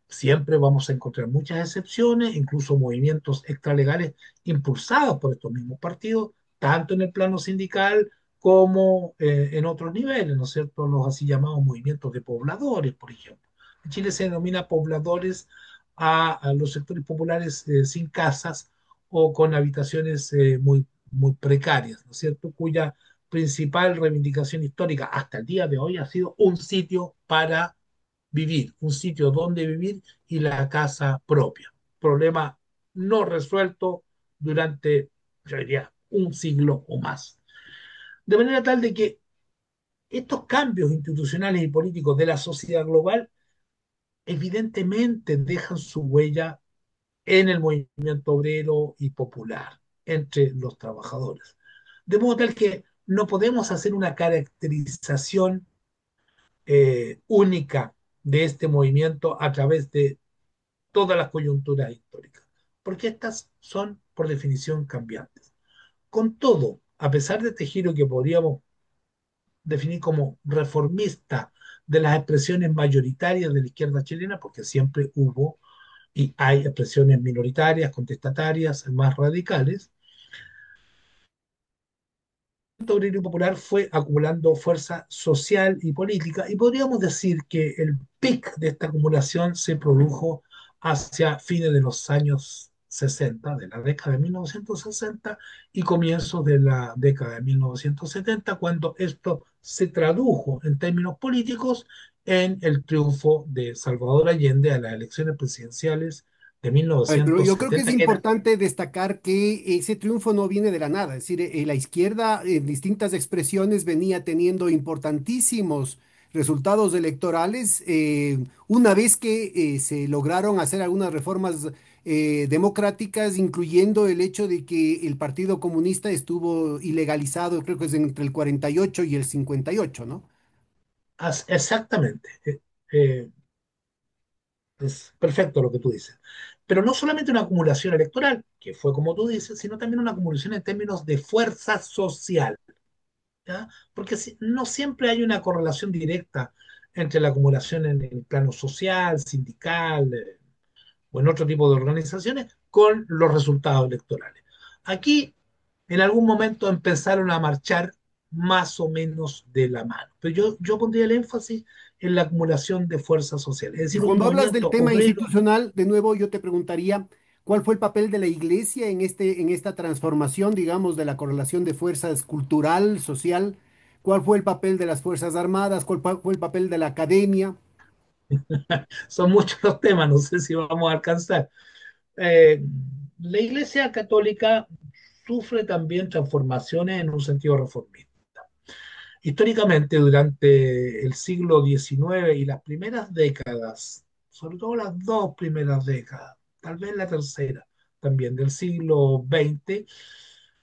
Siempre vamos a encontrar muchas excepciones, incluso movimientos extralegales impulsados por estos mismos partidos, tanto en el plano sindical como en otros niveles, ¿no es cierto? Los así llamados movimientos de pobladores, por ejemplo. En Chile se denomina pobladores a los sectores populares sin casas o con habitaciones muy precarias, ¿no es cierto? Cuya principal reivindicación histórica hasta el día de hoy ha sido un sitio para vivir, un sitio donde vivir y la casa propia. Problema no resuelto durante, yo diría, un siglo o más. De manera tal de que estos cambios institucionales y políticos de la sociedad global evidentemente dejan su huella en el movimiento obrero y popular entre los trabajadores. De modo tal que no podemos hacer una caracterización única de este movimiento a través de todas las coyunturas históricas, porque estas son, por definición, cambiantes. Con todo, a pesar de este giro que podríamos definir como reformista de las expresiones mayoritarias de la izquierda chilena, porque siempre hubo y hay expresiones minoritarias, contestatarias, más radicales, obrero y popular fue acumulando fuerza social y política y podríamos decir que el pic de esta acumulación se produjo hacia fines de los años 60, de la década de 1960 y comienzos de la década de 1970, cuando esto se tradujo en términos políticos en el triunfo de Salvador Allende a las elecciones presidenciales de A ver, pero yo creo que es 1970, que era importante destacar que ese triunfo no viene de la nada. Es decir, la izquierda en distintas expresiones venía teniendo importantísimos resultados electorales una vez que se lograron hacer algunas reformas democráticas, incluyendo el hecho de que el Partido Comunista estuvo ilegalizado, creo que es entre el 48 y el 58, ¿no? exactamente. Eh, Es perfecto lo que tú dices. Pero no solamente una acumulación electoral, que fue como tú dices, sino también una acumulación en términos de fuerza social, ¿ya? Porque no siempre hay una correlación directa entre la acumulación en el plano social, sindical, o en otro tipo de organizaciones con los resultados electorales. Aquí, en algún momento, empezaron a marchar más o menos de la mano. Pero yo pondría el énfasis en la acumulación de fuerza social, es Y decir, un cuando hablas del movimiento tema obrero. institucional, de nuevo yo te preguntaría, ¿cuál fue el papel de la iglesia en en esta transformación, digamos, de la correlación de fuerzas cultural, social? ¿Cuál fue el papel de las Fuerzas Armadas? Fue el papel de la academia? Son muchos los temas, no sé si vamos a alcanzar. Eh, la Iglesia Católica sufre también transformaciones en un sentido reformista. Históricamente, durante el siglo XIX y las primeras décadas, sobre todo las dos primeras décadas, tal vez la tercera también del siglo XX,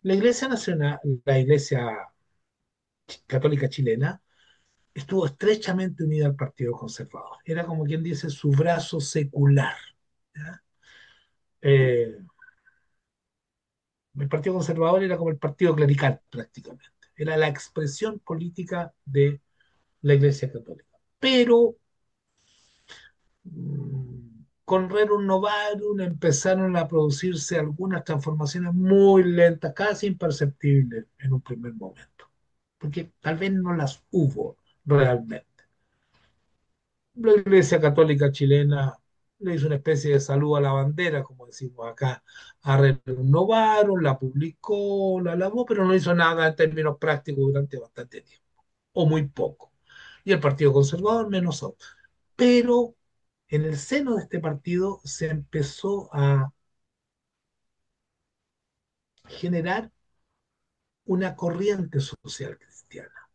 la Iglesia Nacional, la Iglesia Católica chilena, estuvo estrechamente unida al Partido Conservador. Era como quien dice su brazo secular. ¿Ya? Eh, el Partido Conservador era como el partido clerical prácticamente. Era la expresión política de la Iglesia Católica. Pero con Rerum Novarum empezaron a producirse algunas transformaciones muy lentas, casi imperceptibles en un primer momento, porque tal vez no las hubo realmente. La Iglesia Católica chilena le hizo una especie de saludo a la bandera, como decimos acá, a Renovaron, la publicó, la lavó, pero no hizo nada en términos prácticos durante bastante tiempo, o muy poco. Y el Partido Conservador menos aún. pero en el seno de este partido se empezó a generar una corriente social cristiana,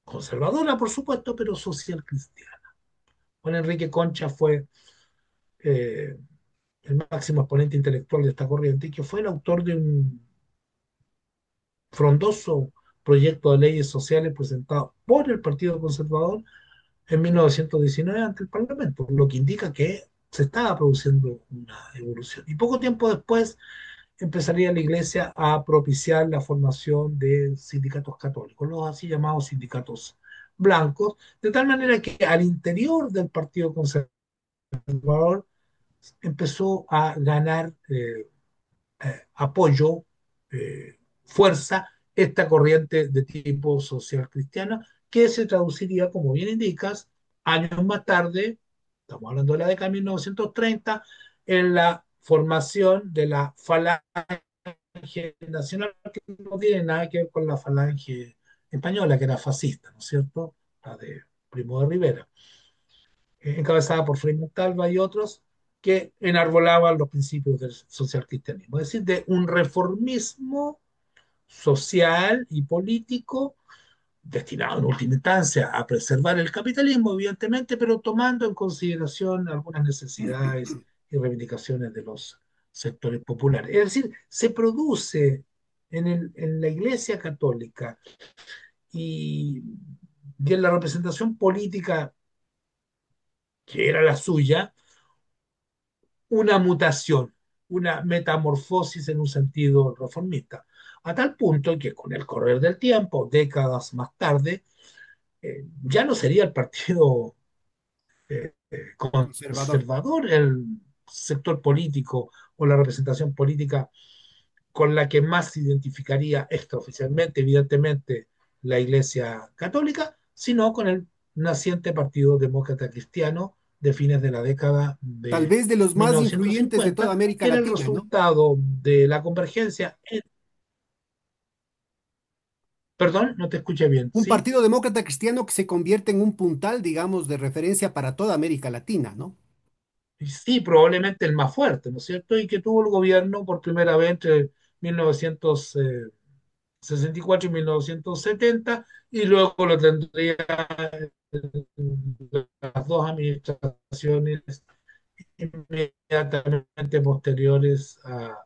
conservadora por supuesto, pero social cristiana. Juan Enrique Concha fue eh, el máximo exponente intelectual de esta corriente y que fue el autor de un frondoso proyecto de leyes sociales presentado por el Partido Conservador en 1919 ante el Parlamento, lo que indica que se estaba produciendo una evolución. Y poco tiempo después empezaría la Iglesia a propiciar la formación de sindicatos católicos, los así llamados sindicatos blancos, de tal manera que al interior del Partido Conservador empezó a ganar apoyo, fuerza, esta corriente de tipo social cristiana, que se traduciría, como bien indicas, años más tarde, estamos hablando de la década de 1930, en la formación de la falange nacional, que no tiene nada que ver con la falange española, que era fascista, ¿no es cierto? La de Primo de Rivera, encabezada por Frei Montalva y otros, que enarbolaban los principios del socialcristianismo, es decir, de un reformismo social y político destinado en última instancia a preservar el capitalismo, evidentemente, pero tomando en consideración algunas necesidades y reivindicaciones de los sectores populares. Es decir, se produce en la Iglesia Católica y, y en la representación política que era la suya, una mutación, una metamorfosis en un sentido reformista, a tal punto que con el correr del tiempo, décadas más tarde, ya no sería el partido Conservador. conservador el sector político o la representación política con la que más se identificaría extraoficialmente, evidentemente, la Iglesia Católica, sino con el naciente Partido Demócrata Cristiano de fines de la década Tal de vez de los más influyentes de toda 1950, América que era el Latina, ¿no? resultado de la convergencia. Perdón, no te escuché bien, Un ¿sí? partido demócrata cristiano que se convierte en un puntal, digamos, de referencia para toda América Latina, ¿no? Y sí, probablemente el más fuerte, ¿no es cierto? Y que tuvo el gobierno por primera vez entre 1964 y 1970, y luego lo tendría las dos administraciones inmediatamente posteriores a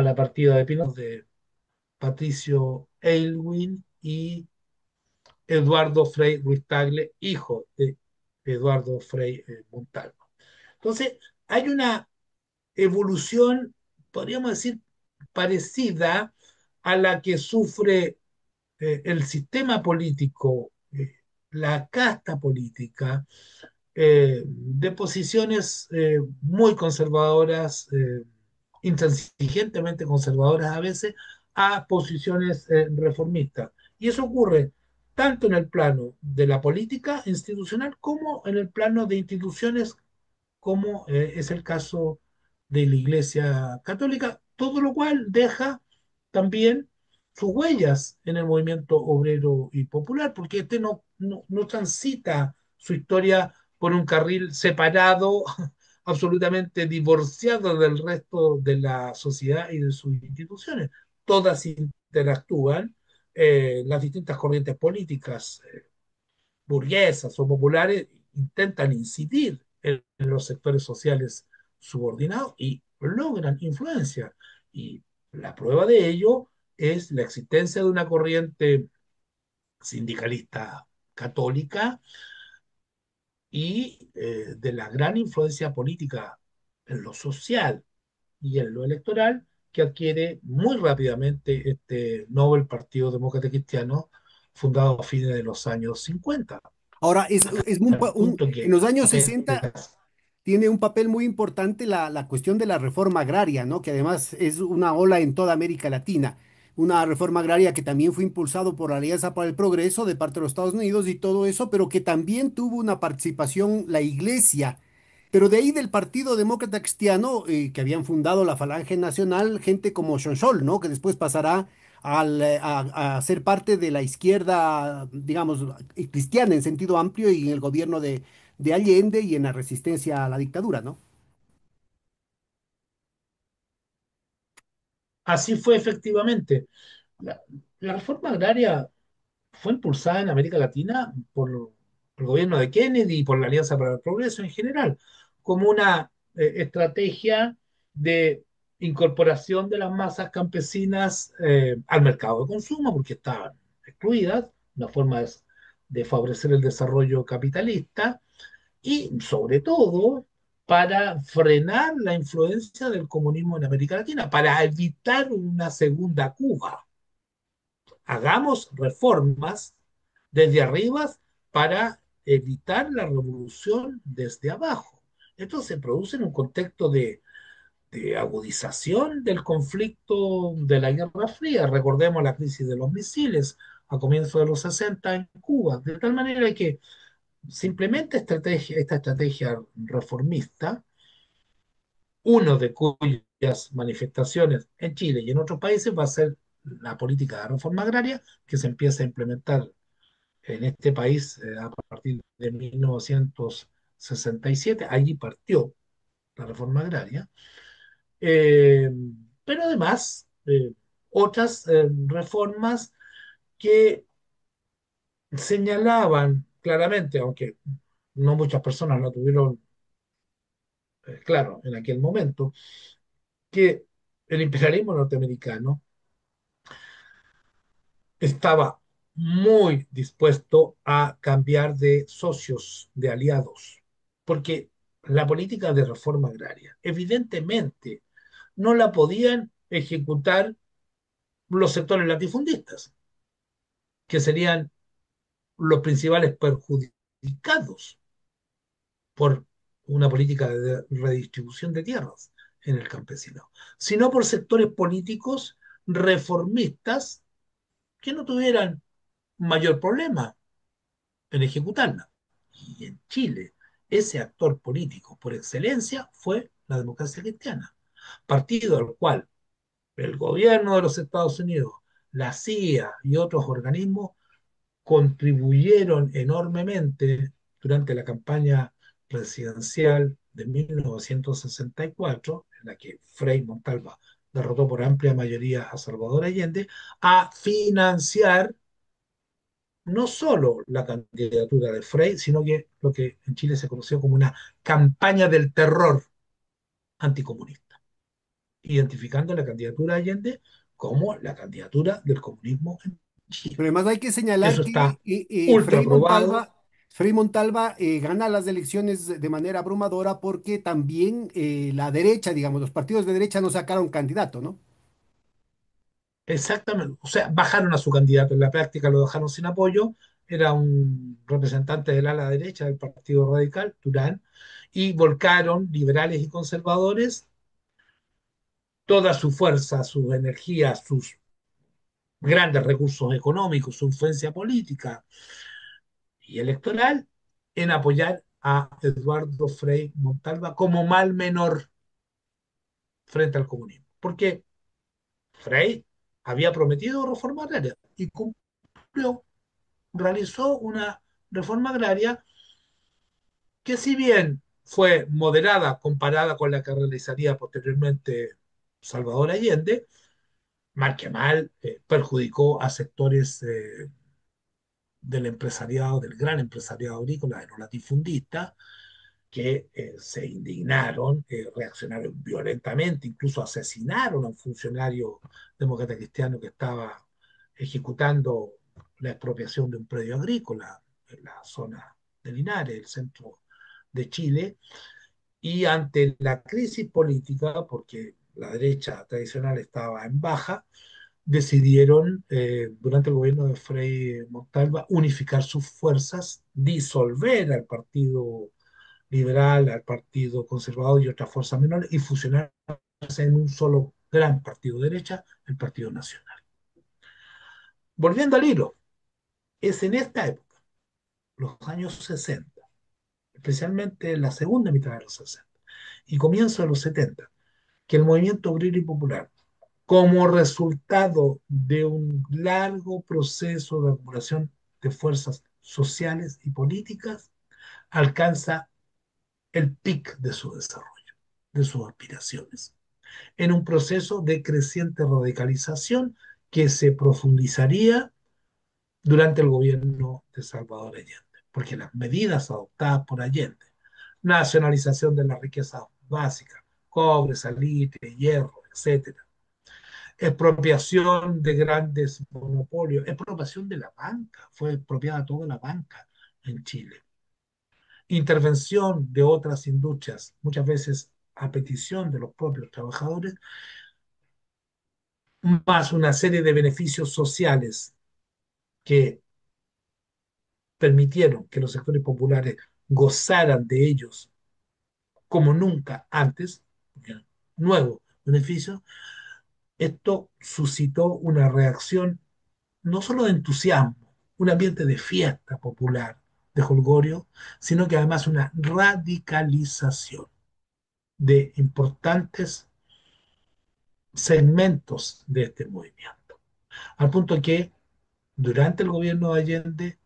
la partida de Pinochet, de Patricio Aylwin y Eduardo Frei Ruiz Tagle, hijo de Eduardo Frei Montalvo. Entonces, hay una evolución, podríamos decir, parecida a la que sufre el sistema político, la casta política, de posiciones muy conservadoras, intransigentemente conservadoras a veces, a posiciones reformistas. Y eso ocurre tanto en el plano de la política institucional como en el plano de instituciones como es el caso de la Iglesia Católica, todo lo cual deja también sus huellas en el movimiento obrero y popular, porque este no transita su historia por un carril separado, absolutamente divorciado del resto de la sociedad y de sus instituciones. Todas interactúan, las distintas corrientes políticas burguesas o populares intentan incidir en los sectores sociales subordinados y logran influencia. Y la prueba de ello es la existencia de una corriente sindicalista católica y de la gran influencia política en lo social y en lo electoral que adquiere muy rápidamente este Nobel Partido Demócrata Cristiano fundado a fines de los años 50, Ahora, es al punto en que los años 60 apenas. tiene un papel muy importante la cuestión de la reforma agraria, ¿no? Que además es una ola en toda América Latina. Una reforma agraria que también fue impulsado por la Alianza para el Progreso de parte de los Estados Unidos y todo eso, pero que también tuvo una participación la Iglesia. Pero de ahí del Partido Demócrata Cristiano, que habían fundado la Falange Nacional, gente como Schoenzoll, ¿no? Que después pasará a ser parte de la izquierda, digamos, cristiana en sentido amplio y en el gobierno de Allende y en la resistencia a la dictadura, ¿no? Así fue efectivamente. La, la reforma agraria fue impulsada en América Latina por el gobierno de Kennedy y por la Alianza para el Progreso en general, como una estrategia de incorporación de las masas campesinas al mercado de consumo, porque estaban excluidas, una forma de favorecer el desarrollo capitalista y sobre todo para frenar la influencia del comunismo en América Latina, para evitar una segunda Cuba. Hagamos reformas desde arriba para evitar la revolución desde abajo. Esto se produce en un contexto de agudización del conflicto de la Guerra Fría. Recordemos la crisis de los misiles a comienzos de los 60 en Cuba, de tal manera que simplemente esta estrategia reformista, uno de cuyas manifestaciones en Chile y en otros países va a ser la política de reforma agraria que se empieza a implementar en este país a partir de 1967. Allí partió la reforma agraria. Eh, pero además, otras reformas que señalaban claramente, aunque no muchas personas lo tuvieron claro en aquel momento, que el imperialismo norteamericano estaba muy dispuesto a cambiar de socios, de aliados, porque la política de reforma agraria, evidentemente, no la podían ejecutar los sectores latifundistas, que serían los principales perjudicados por una política de redistribución de tierras en el campesinado, sino por sectores políticos reformistas que no tuvieran mayor problema en ejecutarla. Y en Chile, ese actor político por excelencia fue la democracia cristiana, partido al cual el gobierno de los Estados Unidos, la CIA y otros organismos contribuyeron enormemente durante la campaña presidencial de 1964, en la que Frei Montalva derrotó por amplia mayoría a Salvador Allende, a financiar no solo la candidatura de Frei, sino que lo que en Chile se conoció como una campaña del terror anticomunista, identificando la candidatura de Allende como la candidatura del comunismo en Pero Chile. además hay que señalar Eso que está ultra Frei probado. Montalva, gana las elecciones de manera abrumadora porque también la derecha, digamos, los partidos de derecha no sacaron candidato, ¿no? Exactamente, o sea, bajaron a su candidato, en la práctica lo dejaron sin apoyo, era un representante del ala derecha del Partido Radical, Durán, y volcaron liberales y conservadores toda su fuerza, sus energías, sus grandes recursos económicos, su influencia política y electoral en apoyar a Eduardo Frei Montalva como mal menor frente al comunismo. Porque Frei había prometido reforma agraria y cumplió, realizó una reforma agraria que si bien fue moderada comparada con la que realizaría posteriormente Salvador Allende, mal que mal perjudicó a sectores del empresariado, del gran empresariado agrícola, de los latifundistas, que se indignaron, reaccionaron violentamente, incluso asesinaron a un funcionario demócrata cristiano que estaba ejecutando la expropiación de un predio agrícola en la zona de Linares, el centro de Chile, y ante la crisis política, porque la derecha tradicional estaba en baja, decidieron, durante el gobierno de Frei Montalva, unificar sus fuerzas, disolver al Partido Liberal, al Partido Conservador y otras fuerzas menores y fusionarse en un solo gran partido de derecha, el Partido Nacional. Volviendo al hilo, es en esta época, los años 60, especialmente la segunda mitad de los 60 y comienzo de los 70, que el movimiento obrero y popular, como resultado de un largo proceso de acumulación de fuerzas sociales y políticas, alcanza el pic de su desarrollo, de sus aspiraciones, en un proceso de creciente radicalización que se profundizaría durante el gobierno de Salvador Allende, porque las medidas adoptadas por Allende, nacionalización de las riquezas básicas, cobre, salitre, hierro, etcétera, expropiación de grandes monopolios, expropiación de la banca, fue expropiada toda la banca en Chile, intervención de otras industrias, muchas veces a petición de los propios trabajadores, más una serie de beneficios sociales que permitieron que los sectores populares gozaran de ellos como nunca antes, nuevos beneficios, esto suscitó una reacción no solo de entusiasmo, un ambiente de fiesta popular, de jolgorio, sino que además una radicalización de importantes segmentos de este movimiento. Al punto que durante el gobierno de Allende,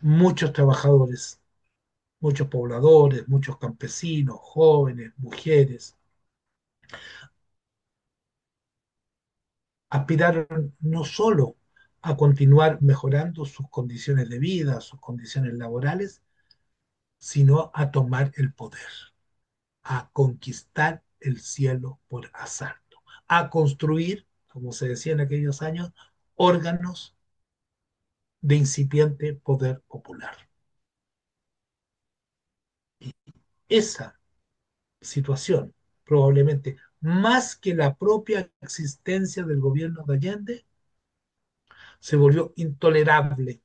muchos trabajadores, muchos pobladores, muchos campesinos, jóvenes, mujeres, aspiraron no solo a continuar mejorando sus condiciones de vida, sus condiciones laborales, sino a tomar el poder, a conquistar el cielo por asalto, a construir, como se decía en aquellos años, órganos de incipiente poder popular. Y esa situación, probablemente más que la propia existencia del gobierno de Allende, se volvió intolerable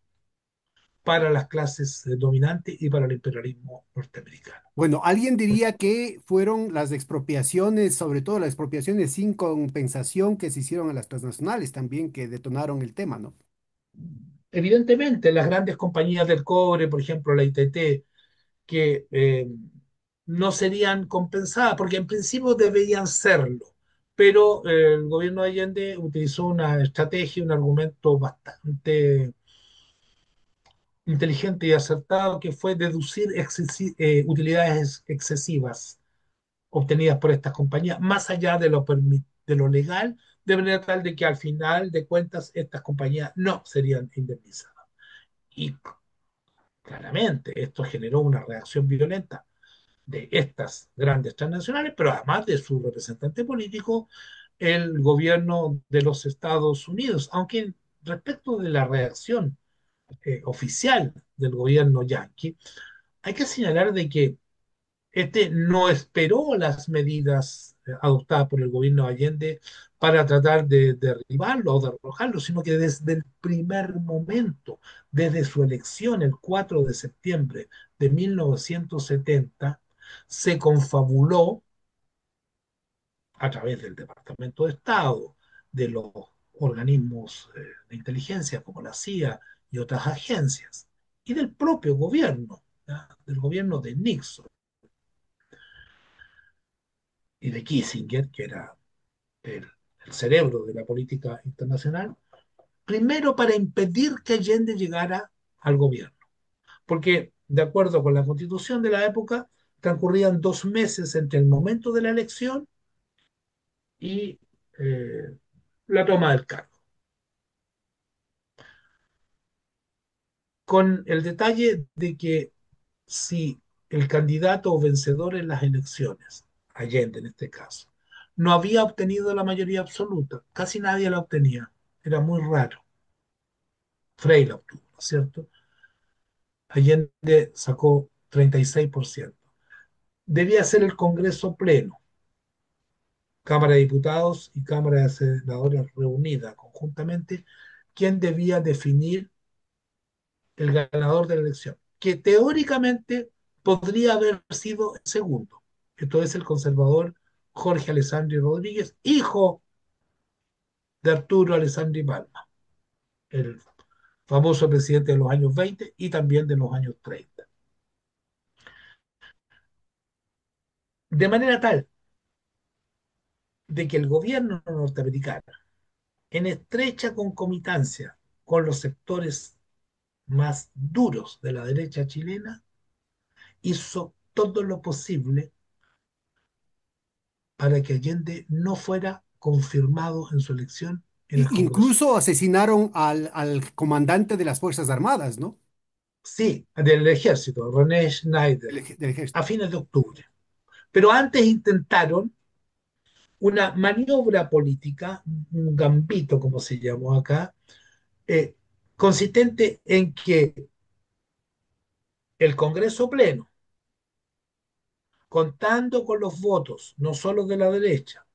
para las clases dominantes y para el imperialismo norteamericano. Bueno, alguien diría que fueron las expropiaciones, sobre todo las expropiaciones sin compensación que se hicieron a las transnacionales también que detonaron el tema, ¿no? Evidentemente, las grandes compañías del cobre, por ejemplo la ITT, que no serían compensadas, porque en principio deberían serlo, pero el gobierno de Allende utilizó una estrategia, un argumento bastante inteligente y acertado, que fue deducir utilidades excesivas obtenidas por estas compañías, más allá de lo legal, de manera tal de que al final de cuentas estas compañías no serían indemnizadas. Y claramente esto generó una reacción violenta de estas grandes transnacionales, pero además de su representante político, el gobierno de los Estados Unidos, aunque respecto de la reacción oficial del gobierno yanqui, hay que señalar de que este no esperó las medidas adoptadas por el gobierno de Allende para tratar de derribarlo o derrojarlo, sino que desde el primer momento, desde su elección el 4 de septiembre de 1970, se confabuló a través del Departamento de Estado, de los organismos de inteligencia como la CIA y otras agencias, y del propio gobierno, ¿ya? Del gobierno de Nixon y de Kissinger, que era el, el cerebro de la política internacional, primero para impedir que Allende llegara al gobierno. Porque, de acuerdo con la constitución de la época, transcurrían 2 meses entre el momento de la elección y la toma del cargo. Con el detalle de que si el candidato o vencedor en las elecciones, Allende en este caso, no había obtenido la mayoría absoluta, casi nadie la obtenía, era muy raro. Frey la obtuvo, ¿no es cierto? Allende sacó 36%. Debía ser el Congreso pleno, Cámara de Diputados y Cámara de Senadores reunidas conjuntamente, quien debía definir el ganador de la elección, que teóricamente podría haber sido el segundo. Esto es el conservador Jorge Alessandri Rodríguez, hijo de Arturo Alessandri Palma, el famoso presidente de los años 20 y también de los años 30. De manera tal de que el gobierno norteamericano, en estrecha concomitancia con los sectores más duros de la derecha chilena, hizo todo lo posible para que Allende no fuera confirmado en su elección en el Congreso. Incluso asesinaron al comandante de las Fuerzas Armadas, ¿no? Sí, del ejército, René Schneider, Del a ejército. fines de octubre. Pero antes intentaron una maniobra política, un gambito, como se llamó acá, eh, consistente en que el Congreso Pleno, contando con los votos no solo de la derecha,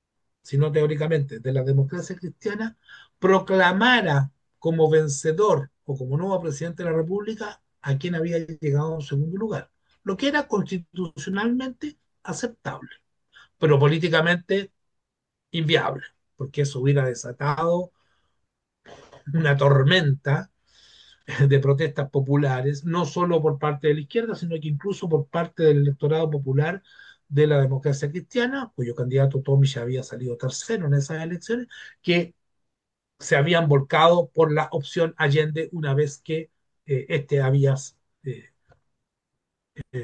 sino teóricamente de la democracia cristiana, proclamara como vencedor o como nuevo presidente de la República a quien había llegado en segundo lugar, lo que era constitucionalmente aceptable, pero políticamente inviable, porque eso hubiera desatado una tormenta de protestas populares, no solo por parte de la izquierda, sino que incluso por parte del electorado popular de la democracia cristiana, cuyo candidato Tommy ya había salido tercero en esas elecciones, que se habían volcado por la opción Allende una vez que este había eh,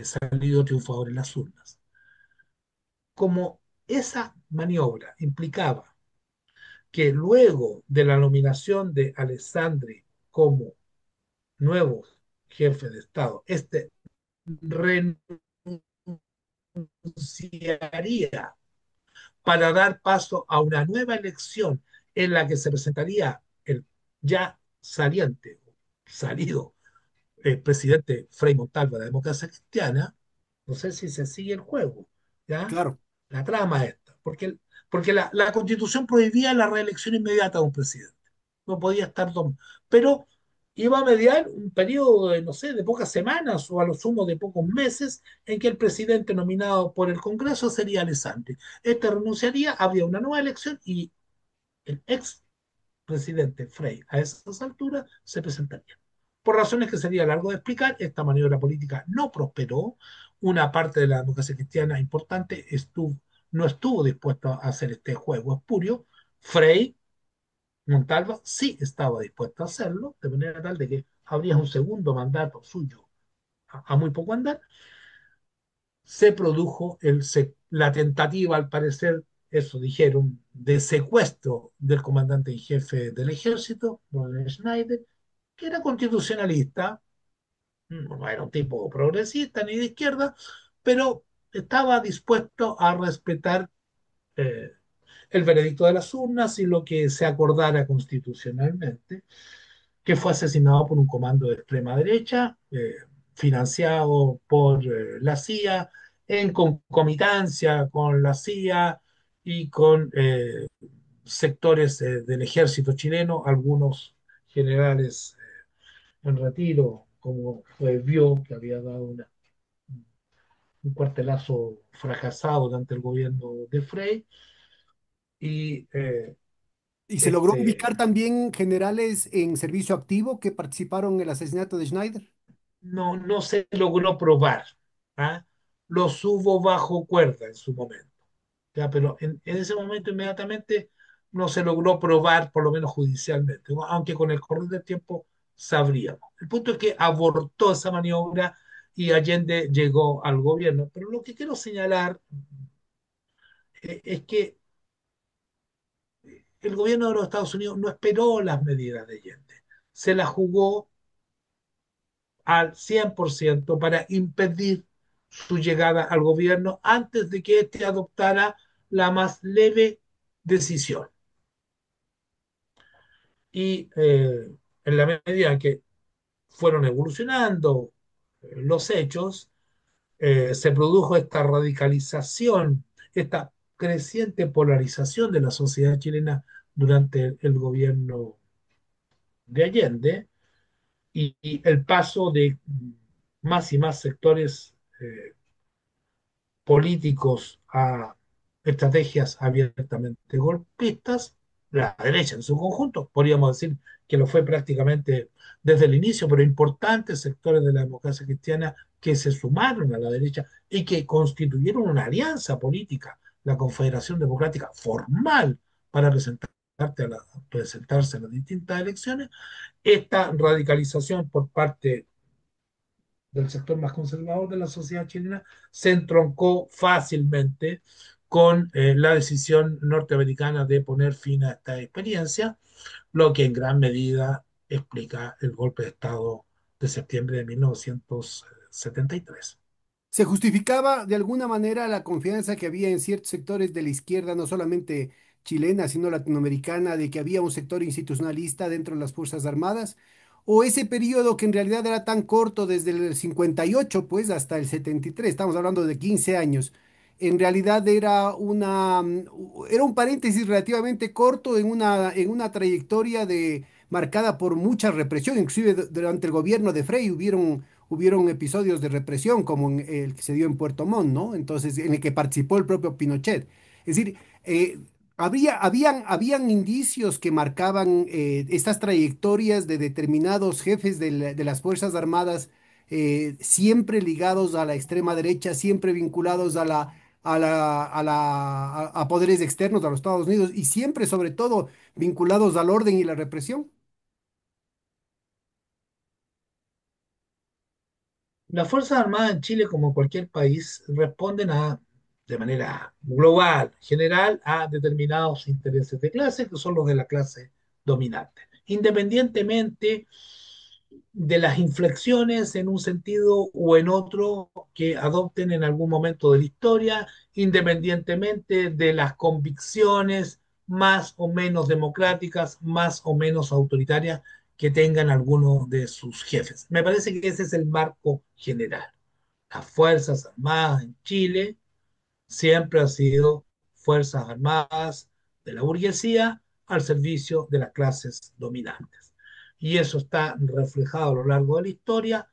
salido triunfador en las urnas. Como esa maniobra implicaba que luego de la nominación de Alessandri como nuevo jefe de Estado, este renunciaría para dar paso a una nueva elección en la que se presentaría el ya salido presidente Frei Montalva de la Democracia Cristiana. No sé si se sigue el juego, ¿ya? Claro. La trama esta, porque la Constitución prohibía la reelección inmediata de un presidente. No podía estar pero iba a mediar un periodo de, no sé, de pocas semanas o a lo sumo de pocos meses en que el presidente nominado por el Congreso sería Alessandri. Este renunciaría, habría una nueva elección y el ex presidente Frey a esas alturas se presentaría. Por razones que sería largo de explicar, esta maniobra política no prosperó. Una parte de la democracia cristiana importante no estuvo dispuesta a hacer este juego espurio. Frey Montalva sí estaba dispuesto a hacerlo, de manera tal de que habría un segundo mandato suyo a muy poco andar. Se produjo la tentativa, al parecer, eso dijeron, de secuestro del comandante en jefe del ejército, Ronald Schneider, que era constitucionalista, no era un tipo progresista ni de izquierda, pero estaba dispuesto a respetar eh, el veredicto de las urnas y lo que se acordara constitucionalmente, que fue asesinado por un comando de extrema derecha, financiado por la CIA, en concomitancia con la CIA y con sectores del ejército chileno, algunos generales en retiro, como fue Vio, que había dado un cuartelazo fracasado durante el gobierno de Frey, y ¿Y se logró este, ubicar también generales en servicio activo que participaron en el asesinato de Schneider? no se logró probar. ¿Ah? Los hubo bajo cuerda en su momento. ¿Ya? Pero en ese momento inmediatamente no se logró probar, por lo menos judicialmente, ¿no? Aunque con el correr del tiempo sabríamos. El punto es que abortó esa maniobra y Allende llegó al gobierno. Pero lo que quiero señalar es que el gobierno de los Estados Unidos no esperó las medidas de Allende. Se las jugó al 100% para impedir su llegada al gobierno antes de que éste adoptara la más leve decisión. Y en la medida en que fueron evolucionando los hechos, se produjo esta radicalización, esta creciente polarización de la sociedad chilena durante el gobierno de Allende y el paso de más y más sectores políticos a estrategias abiertamente golpistas, la derecha en su conjunto, podríamos decir que lo fue prácticamente desde el inicio, pero importantes sectores de la democracia cristiana que se sumaron a la derecha y que constituyeron una alianza política, la Confederación Democrática formal, para presentar presentarse a las distintas elecciones, esta radicalización por parte del sector más conservador de la sociedad chilena se entroncó fácilmente con la decisión norteamericana de poner fin a esta experiencia, lo que en gran medida explica el golpe de Estado de septiembre de 1973. Se justificaba de alguna manera la confianza que había en ciertos sectores de la izquierda, no solamente chilena, sino latinoamericana, de que había un sector institucionalista dentro de las Fuerzas Armadas, o ese periodo que en realidad era tan corto desde el 58 pues hasta el 73, estamos hablando de 15 años. En realidad era un paréntesis relativamente corto en una trayectoria marcada por mucha represión, inclusive durante el gobierno de Frei hubieron episodios de represión, como el que se dio en Puerto Montt, ¿no? Entonces, en el que participó el propio Pinochet. Es decir, habían indicios que marcaban estas trayectorias de determinados jefes de las Fuerzas Armadas, siempre ligados a la extrema derecha, siempre vinculados a poderes externos, a los Estados Unidos, y siempre, sobre todo, vinculados al orden y la represión. Las Fuerzas Armadas en Chile, como cualquier país, responden de manera global, general, a determinados intereses de clase, que son los de la clase dominante. Independientemente de las inflexiones en un sentido o en otro que adopten en algún momento de la historia, independientemente de las convicciones más o menos democráticas, más o menos autoritarias que tengan algunos de sus jefes. Me parece que ese es el marco general. Las Fuerzas Armadas en Chile siempre han sido Fuerzas Armadas de la burguesía al servicio de las clases dominantes. Y eso está reflejado a lo largo de la historia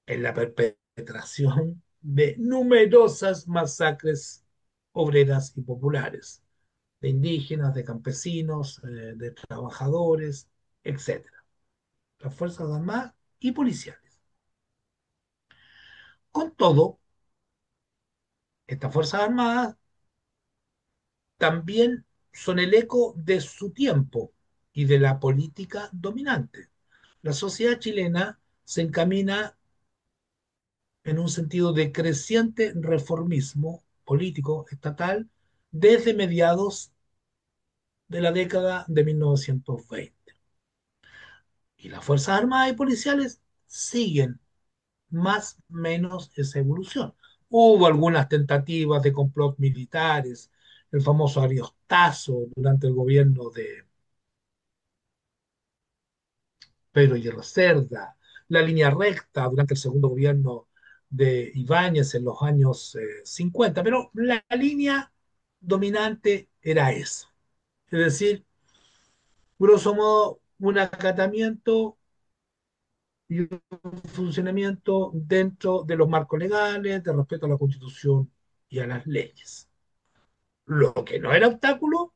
en la perpetración de numerosas masacres obreras y populares, de indígenas, de campesinos, de trabajadores, etcétera. Las Fuerzas Armadas y policiales. Con todo, estas Fuerzas Armadas también son el eco de su tiempo y de la política dominante. La sociedad chilena se encamina en un sentido de creciente reformismo político estatal desde mediados de la década de 1920. Y las Fuerzas Armadas y policiales siguen más o menos esa evolución. Hubo algunas tentativas de complot militares, el famoso Ariostazo durante el gobierno de Pedro Aguirre Cerda, la línea recta durante el segundo gobierno de Ibáñez en los años 50, pero la línea dominante era esa. Es decir, grosso modo, un acatamiento y un funcionamiento dentro de los marcos legales, de respeto a la Constitución y a las leyes. Lo que no era obstáculo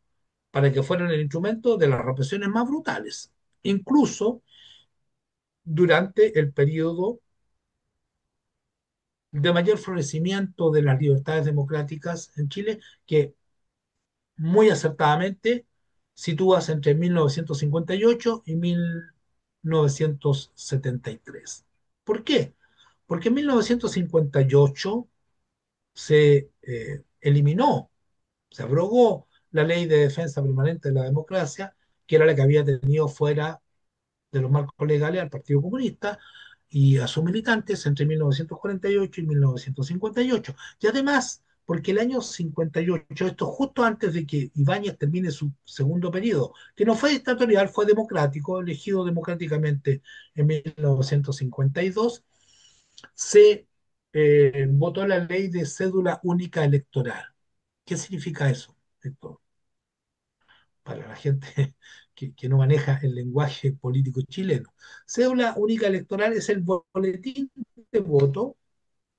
para que fueran el instrumento de las represiones más brutales, incluso durante el periodo de mayor florecimiento de las libertades democráticas en Chile, que muy acertadamente sitúas entre 1958 y 1973. ¿Por qué? Porque en 1958 se eliminó, se abrogó la ley de defensa permanente de la democracia, que era la que había tenido fuera de los marcos legales al Partido Comunista y a sus militantes entre 1948 y 1958. Y además, porque el año 58, esto justo antes de que Ibáñez termine su segundo periodo, que no fue dictatorial, fue democrático, elegido democráticamente en 1952, se votó la ley de cédula única electoral. ¿Qué significa eso, Héctor? Para la gente que no maneja el lenguaje político chileno. Cédula única electoral es el boletín de voto,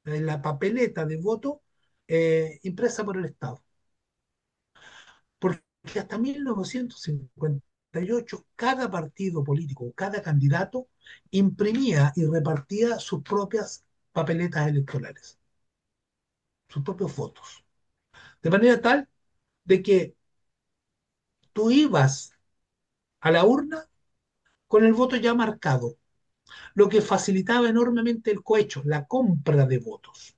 la papeleta de voto impresa por el Estado. Porque hasta 1958 cada partido político, cada candidato imprimía y repartía sus propias papeletas electorales, sus propios votos. De manera tal de que Tú ibas a la urna con el voto ya marcado, lo que facilitaba enormemente el cohecho, la compra de votos,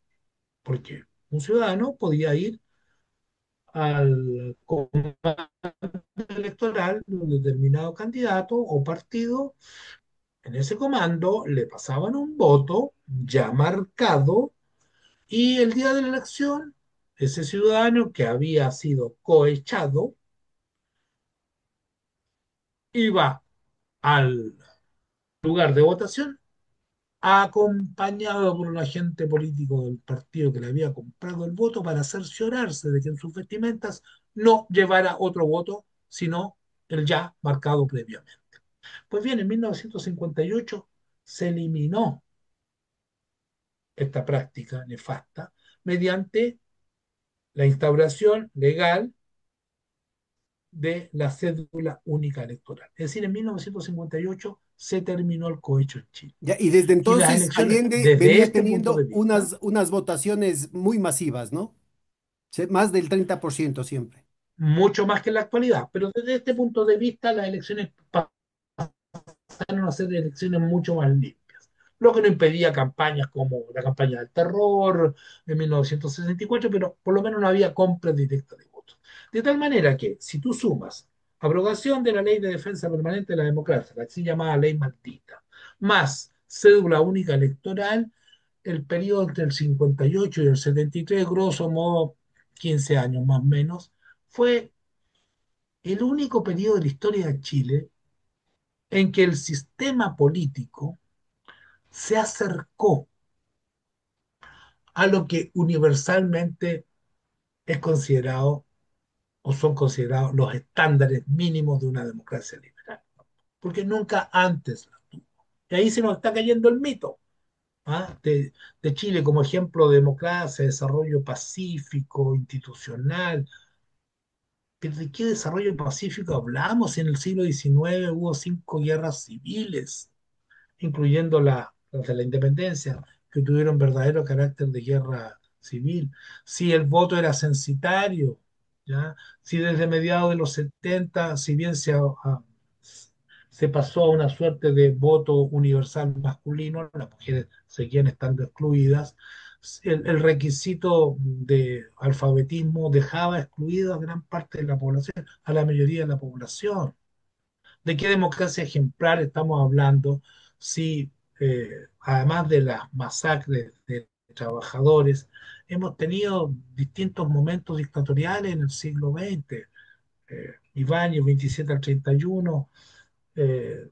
porque un ciudadano podía ir al comando electoral de un determinado candidato o partido. En ese comando le pasaban un voto ya marcado y el día de la elección, ese ciudadano que había sido cohechado iba al lugar de votación acompañado por un agente político del partido que le había comprado el voto para cerciorarse de que en sus vestimentas no llevara otro voto, sino el ya marcado previamente. Pues bien, en 1958 se eliminó esta práctica nefasta mediante la instauración legal de la cédula única electoral. Es decir, en 1958 se terminó el cohecho en Chile. Ya, y desde Y las entonces elecciones, Allende desde venía este punto de teniendo vista, unas votaciones muy masivas, ¿no? Más del 30% siempre. mucho más que en la actualidad, pero desde este punto de vista las elecciones pasaron a ser elecciones mucho más limpias, lo que no impedía campañas como la campaña del terror de 1964, pero por lo menos no había compra directa de votos. De tal manera que si tú sumas abrogación de la ley de defensa permanente de la democracia, la así llamada ley maldita, más cédula única electoral, el periodo entre el 58 y el 73, grosso modo 15 años más o menos, fue el único periodo de la historia de Chile en que el sistema político se acercó a lo que universalmente es considerado o son considerados los estándares mínimos de una democracia liberal, porque nunca antes la tuvo. Y ahí se nos está cayendo el mito, ¿ah? De Chile como ejemplo de democracia, desarrollo pacífico, institucional. ¿Pero de qué desarrollo pacífico hablamos? En el siglo XIX hubo 5 guerras civiles, incluyendo las de la independencia, que tuvieron verdadero carácter de guerra civil. Si el voto era censitario, ¿ya? Si desde mediados de los 70 si bien se pasó a una suerte de voto universal masculino, las mujeres seguían estando excluidas, el requisito de alfabetismo dejaba excluido a gran parte de la población, a la mayoría de la población. ¿De qué democracia ejemplar estamos hablando si, además de las masacres de trabajadores, hemos tenido distintos momentos dictatoriales en el siglo XX? Ibáñez, 27 al 31, eh,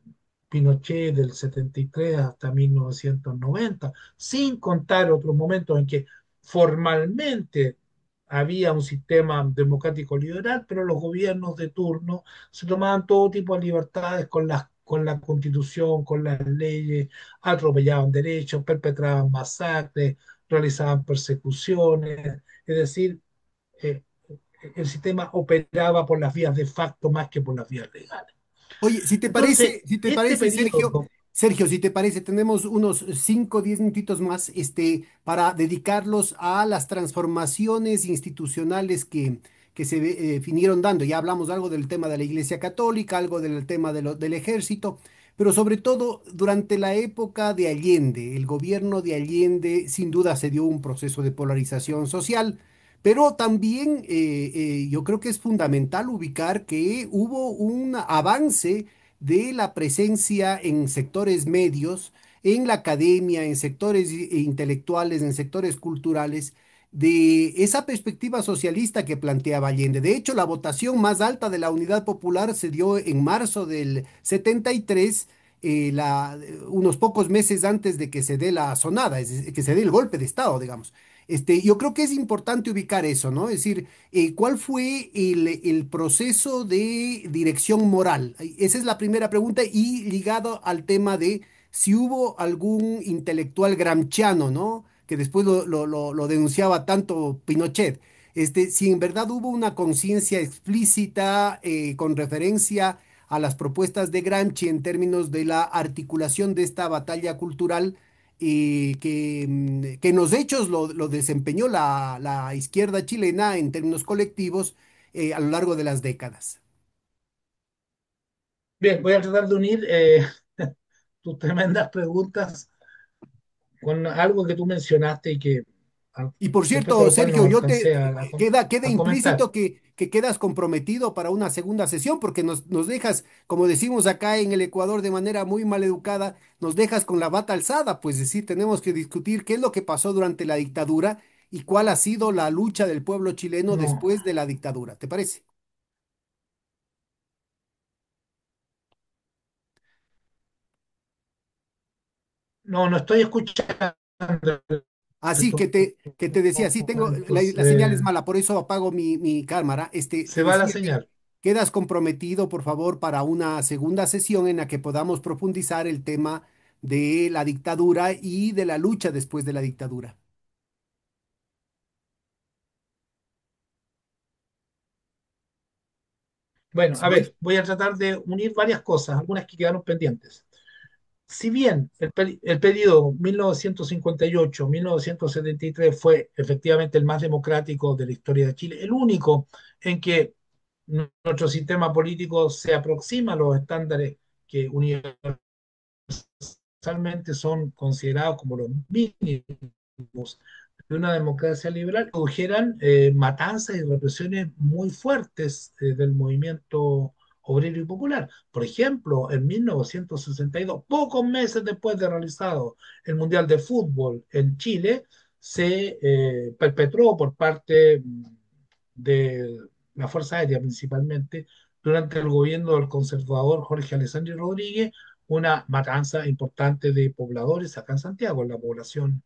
Pinochet del 73 hasta 1990, sin contar otros momentos en que formalmente había un sistema democrático liberal, pero los gobiernos de turno se tomaban todo tipo de libertades con la constitución, con las leyes, atropellaban derechos, perpetraban masacres, realizaban persecuciones, es decir, eh, el sistema operaba por las vías de facto más que por las vías legales. Oye, Entonces, si te este parece, periodo, Sergio, si te parece, tenemos unos 5 o 10 minutitos más, para dedicarlos a las transformaciones institucionales que se vinieron dando. Ya hablamos algo del tema de la Iglesia Católica, algo del tema del ejército, pero sobre todo durante la época de Allende, el gobierno de Allende sin duda se dio un proceso de polarización social. Pero también yo creo que es fundamental ubicar que hubo un avance de la presencia en sectores medios, en la academia, en sectores intelectuales, en sectores culturales, de esa perspectiva socialista que planteaba Allende. De hecho, la votación más alta de la Unidad Popular se dio en marzo del 73, unos pocos meses antes de que se dé la sonada, es decir, que se dé el golpe de Estado, digamos. Yo creo que es importante ubicar eso, ¿no? Es decir, ¿cuál fue el proceso de dirección moral? Esa es la primera pregunta y ligado al tema de si hubo algún intelectual gramsciano, ¿no? Que después lo denunciaba tanto Pinochet. Si en verdad hubo una conciencia explícita con referencia a las propuestas de Gramsci en términos de la articulación de esta batalla cultural que en los hechos lo desempeñó la izquierda chilena en términos colectivos a lo largo de las décadas. Bien, voy a tratar de unir tus tremendas preguntas con algo que tú mencionaste y que Y por respecto a cierto, lo cual Sergio, no alcancé queda a comentar. implícito que quedas comprometido para una segunda sesión, porque nos dejas, como decimos acá en el Ecuador de manera muy maleducada, nos dejas con la bata alzada, pues decir, tenemos que discutir qué es lo que pasó durante la dictadura y cuál ha sido la lucha del pueblo chileno No, después de la dictadura. ¿Te parece? no estoy escuchando Así estos que te decía, sí, tengo, momentos. la señal es mala, por eso apago mi cámara. Te Se va la decía que señal. quedas comprometido, por favor, para una segunda sesión en la que podamos profundizar el tema de la dictadura y de la lucha después de la dictadura. Bueno, ¿Sí a ves? ver, voy a tratar de unir varias cosas, algunas que quedaron pendientes. Si bien el periodo 1958-1973 fue efectivamente el más democrático de la historia de Chile, el único en que nuestro sistema político se aproxima a los estándares que universalmente son considerados como los mínimos de una democracia liberal, produjeran matanzas y represiones muy fuertes del movimiento obrero y popular. Por ejemplo, en 1962, pocos meses después de realizado el Mundial de Fútbol en Chile, se perpetró por parte de la Fuerza Aérea principalmente, durante el gobierno del conservador Jorge Alessandri Rodríguez, una matanza importante de pobladores acá en Santiago, en la población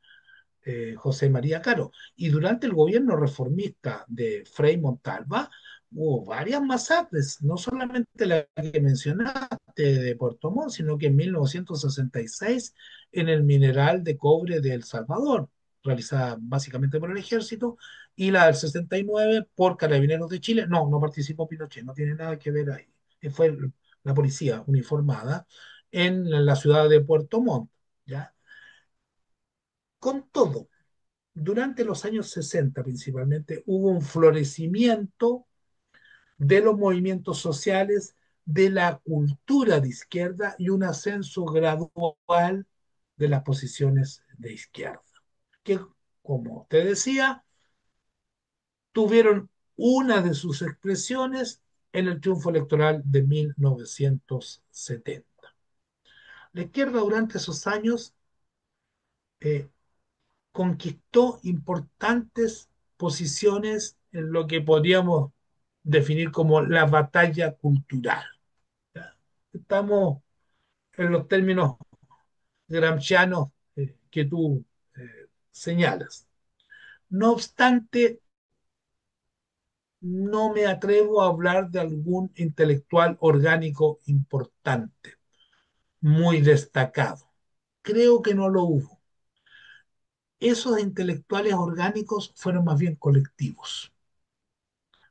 José María Caro. Y durante el gobierno reformista de Frei Montalva hubo varias masacres, no solamente la que mencionaste de Puerto Montt, sino que en 1966 en el mineral de cobre de El Salvador, realizada básicamente por el ejército, y la del 69 por Carabineros de Chile. No, no participó Pinochet, no tiene nada que ver ahí. Fue la policía uniformada en la ciudad de Puerto Montt, ¿ya? Con todo, durante los años 60 principalmente hubo un florecimiento de los movimientos sociales, de la cultura de izquierda y un ascenso gradual de las posiciones de izquierda, que, como te decía, tuvieron una de sus expresiones en el triunfo electoral de 1970. La izquierda durante esos años eh, conquistó importantes posiciones en lo que podríamos definir como la batalla cultural. ¿Ya? Estamos en los términos gramscianos que tú señalas. No obstante, no me atrevo a hablar de algún intelectual orgánico importante, muy destacado. Creo que no lo hubo. Esos intelectuales orgánicos fueron más bien colectivos,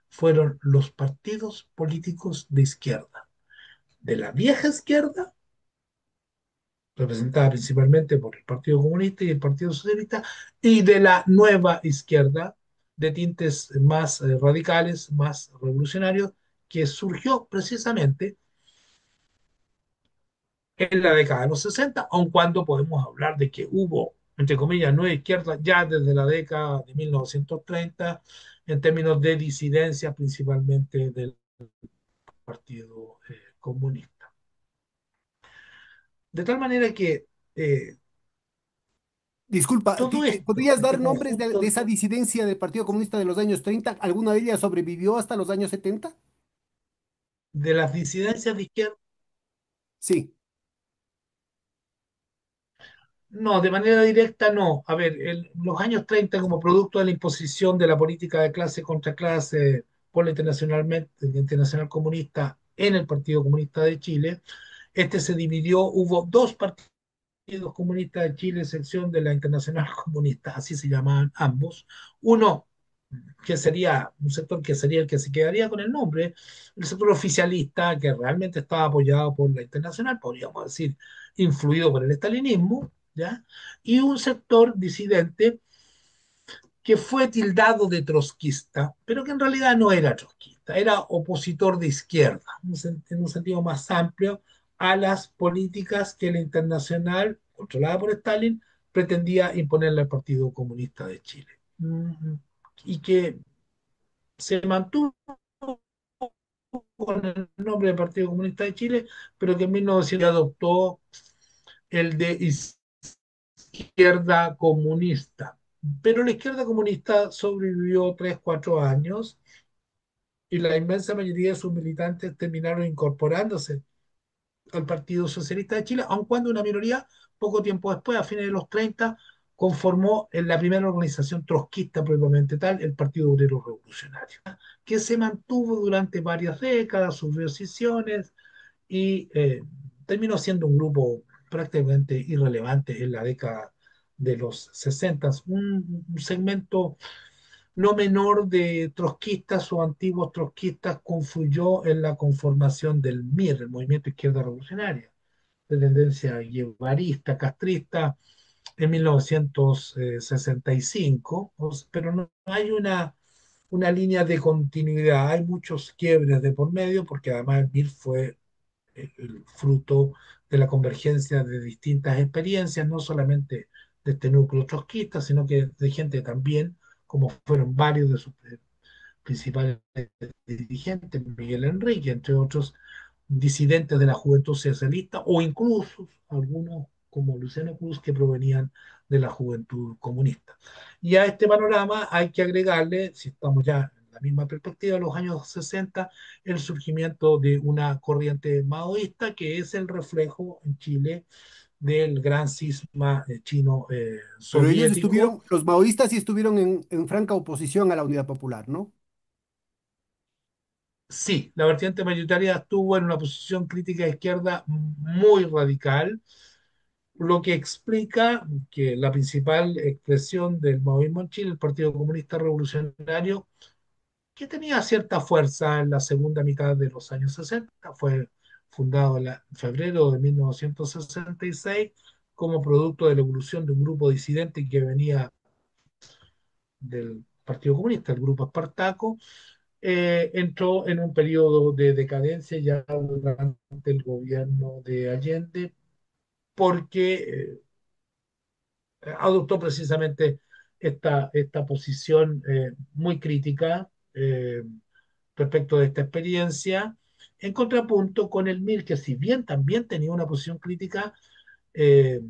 fueron los partidos políticos de izquierda, de la vieja izquierda, representada principalmente por el Partido Comunista y el Partido Socialista, y de la nueva izquierda, de tintes más radicales, más revolucionarios, que surgió precisamente en la década de los 60, aun cuando podemos hablar de que hubo, entre comillas, nueva izquierda ya desde la década de 1930, en términos de disidencia principalmente del Partido Comunista. De tal manera que Disculpa, todo esto, ¿podrías dar este nombres de conjunto esa disidencia del Partido Comunista de los años 30? ¿Alguna de ellas sobrevivió hasta los años 70? de las disidencias de izquierda, Sí. no, de manera directa no. A ver, en los años 30 como producto de la imposición de la política de clase contra clase por la Internacional Comunista en el Partido Comunista de Chile, este se dividió, hubo dos partidos comunistas de Chile, sección de la Internacional Comunista, así se llamaban ambos. Uno que sería un sector que sería el que se quedaría con el nombre, el sector oficialista, que realmente estaba apoyado por la Internacional, podríamos decir, influido por el estalinismo, ¿ya? Y un sector disidente que fue tildado de trotskista, pero que en realidad no era trotskista. sea, era opositor de izquierda, en un sentido más amplio, a las políticas que la Internacional, controlada por Stalin, pretendía imponerle al Partido Comunista de Chile. Y que se mantuvo con el nombre del Partido Comunista de Chile, pero que en 1900 adoptó el de izquierda comunista. Pero la izquierda comunista sobrevivió 3, 4 años y la inmensa mayoría de sus militantes terminaron incorporándose al Partido Socialista de Chile, aun cuando una minoría, poco tiempo después, a fines de los 30, conformó en la primera organización trotskista propiamente tal, el Partido Obrero Revolucionario, que se mantuvo durante varias décadas, sufrió escisiones y terminó siendo un grupo prácticamente irrelevante en la década de los 60, un segmento no menor de trotskistas o antiguos trotskistas confluyó en la conformación del MIR, el Movimiento Izquierda Revolucionaria, de tendencia guevarista, castrista, en 1965, pero no hay una línea de continuidad, hay muchos quiebres de por medio, porque además el MIR fue el fruto de la convergencia de distintas experiencias, no solamente de este núcleo trotskista, sino que de gente también, como fueron varios de sus principales dirigentes, Miguel Enrique, entre otros disidentes de la juventud socialista, o incluso algunos como Luciano Cruz que provenían de la juventud comunista. Y a este panorama hay que agregarle, si estamos ya en la misma perspectiva, los años 60, el surgimiento de una corriente maoísta que es el reflejo en Chile del gran cisma chino Pero ellos soviético. estuvieron, los maoístas sí estuvieron en franca oposición a la Unidad Popular, ¿no? Sí, la vertiente mayoritaria estuvo en una posición crítica de izquierda muy radical, lo que explica que la principal expresión del maoísmo en Chile, el Partido Comunista Revolucionario, que tenía cierta fuerza en la segunda mitad de los años 60, fue fundado en febrero de 1966 como producto de la evolución de un grupo disidente que venía del Partido Comunista, el Grupo Espartaco, entró en un periodo de decadencia ya durante el gobierno de Allende, porque adoptó precisamente esta posición muy crítica respecto de esta experiencia, en contrapunto con el MIR, que si bien también tenía una posición crítica, eh,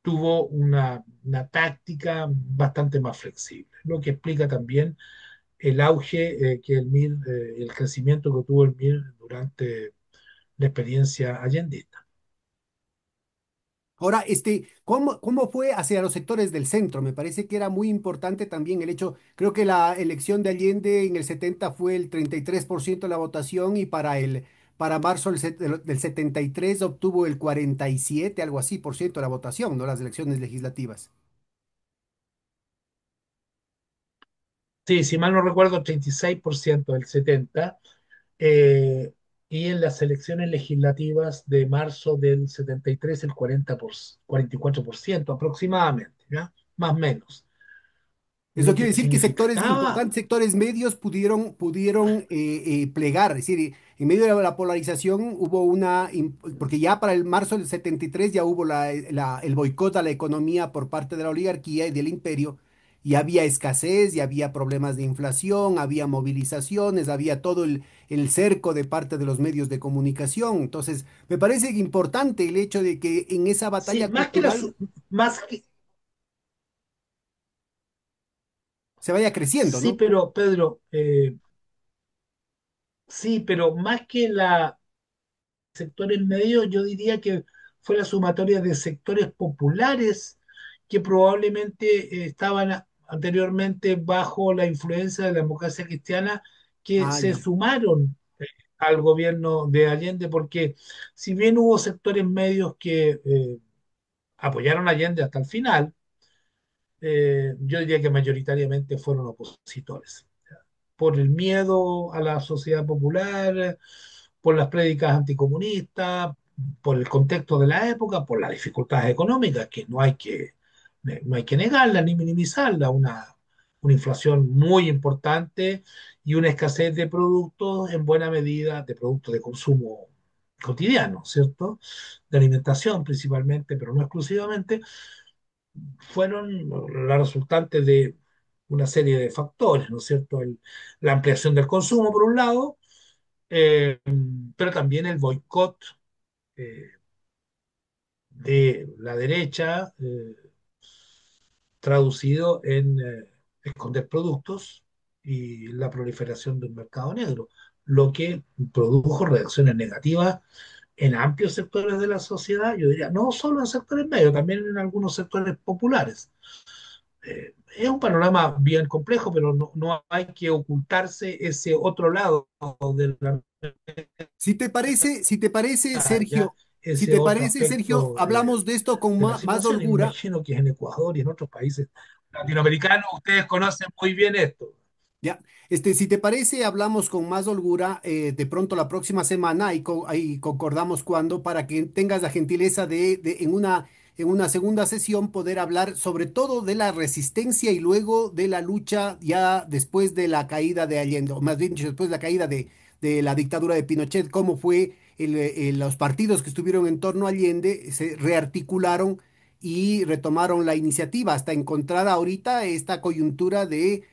tuvo una táctica bastante más flexible, lo que explica también el auge que el MIR, el crecimiento que tuvo el MIR durante la experiencia allendista. Ahora, ¿cómo fue hacia los sectores del centro? Me parece que era muy importante también el hecho, creo que la elección de Allende en el 70 fue el 33% de la votación y para marzo del 73 obtuvo el 47, algo así, por ciento de la votación, ¿no? Las elecciones legislativas. Sí, si mal no recuerdo, 36% del 70, eh, y en las elecciones legislativas de marzo del 73 el 44% aproximadamente, ¿ya? Más o menos. Eso Lo quiere que decir que sectores significaba, importantes, sectores medios pudieron plegar, es decir, en medio de la polarización hubo porque ya para el marzo del 73 ya hubo el boicot a la economía por parte de la oligarquía y del imperio, y había escasez, y había problemas de inflación, había movilizaciones, había todo el cerco de parte de los medios de comunicación. Entonces, me parece importante el hecho de que en esa sí, batalla cultural más que, se vaya creciendo, sí, ¿no? pero Pedro, sí, pero más que la sectores medios, yo diría que fue la sumatoria de sectores populares que probablemente estaban anteriormente bajo la influencia de la democracia cristiana, que Ah, se ya. sumaron al gobierno de Allende, porque si bien hubo sectores medios que apoyaron a Allende hasta el final, yo diría que mayoritariamente fueron opositores por el miedo a la sociedad popular, por las prédicas anticomunistas, por el contexto de la época, por las dificultades económicas, que no hay que negarla ni minimizarla. una inflación muy importante y una escasez de productos en buena medida, de productos de consumo cotidiano, ¿cierto? De alimentación principalmente, pero no exclusivamente, fueron las resultantes de una serie de factores, ¿no es cierto? La ampliación del consumo, por un lado, eh, pero también el boicot eh, de la derecha, traducido en esconder productos y la proliferación del mercado negro, lo que produjo reacciones negativas en amplios sectores de la sociedad, yo diría, no solo en sectores medios, también en algunos sectores populares. Es un panorama bien complejo, pero no hay que ocultarse ese otro lado de la Sergio, ya, si ese te otro parece, Sergio, aspecto hablamos de esto con de la más situación. Y me holgura. imagino que en Ecuador y en otros países latinoamericanos ustedes conocen muy bien esto. Ya, si te parece, hablamos con más holgura de pronto la próxima semana y ahí concordamos cuándo para que tengas la gentileza en una segunda sesión poder hablar sobre todo de la resistencia y luego de la lucha ya después de la caída de Allende, o más bien dicho, después de la caída de la dictadura de Pinochet, cómo fue los partidos que estuvieron en torno a Allende se rearticularon y retomaron la iniciativa hasta encontrar ahorita esta coyuntura de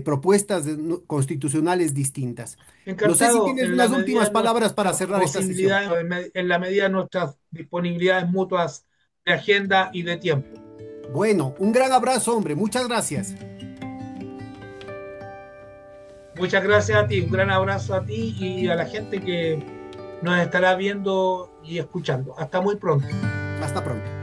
propuestas constitucionales distintas. No sé si Encantado, tienes en la unas medida últimas de palabras para nuestras cerrar esta sesión. posibilidades, en la medida de nuestras disponibilidades mutuas de agenda y de tiempo. Bueno, un gran abrazo, hombre. Muchas gracias. Muchas gracias a ti, un gran abrazo a ti y a la gente que nos estará viendo y escuchando. Hasta muy pronto. Hasta pronto.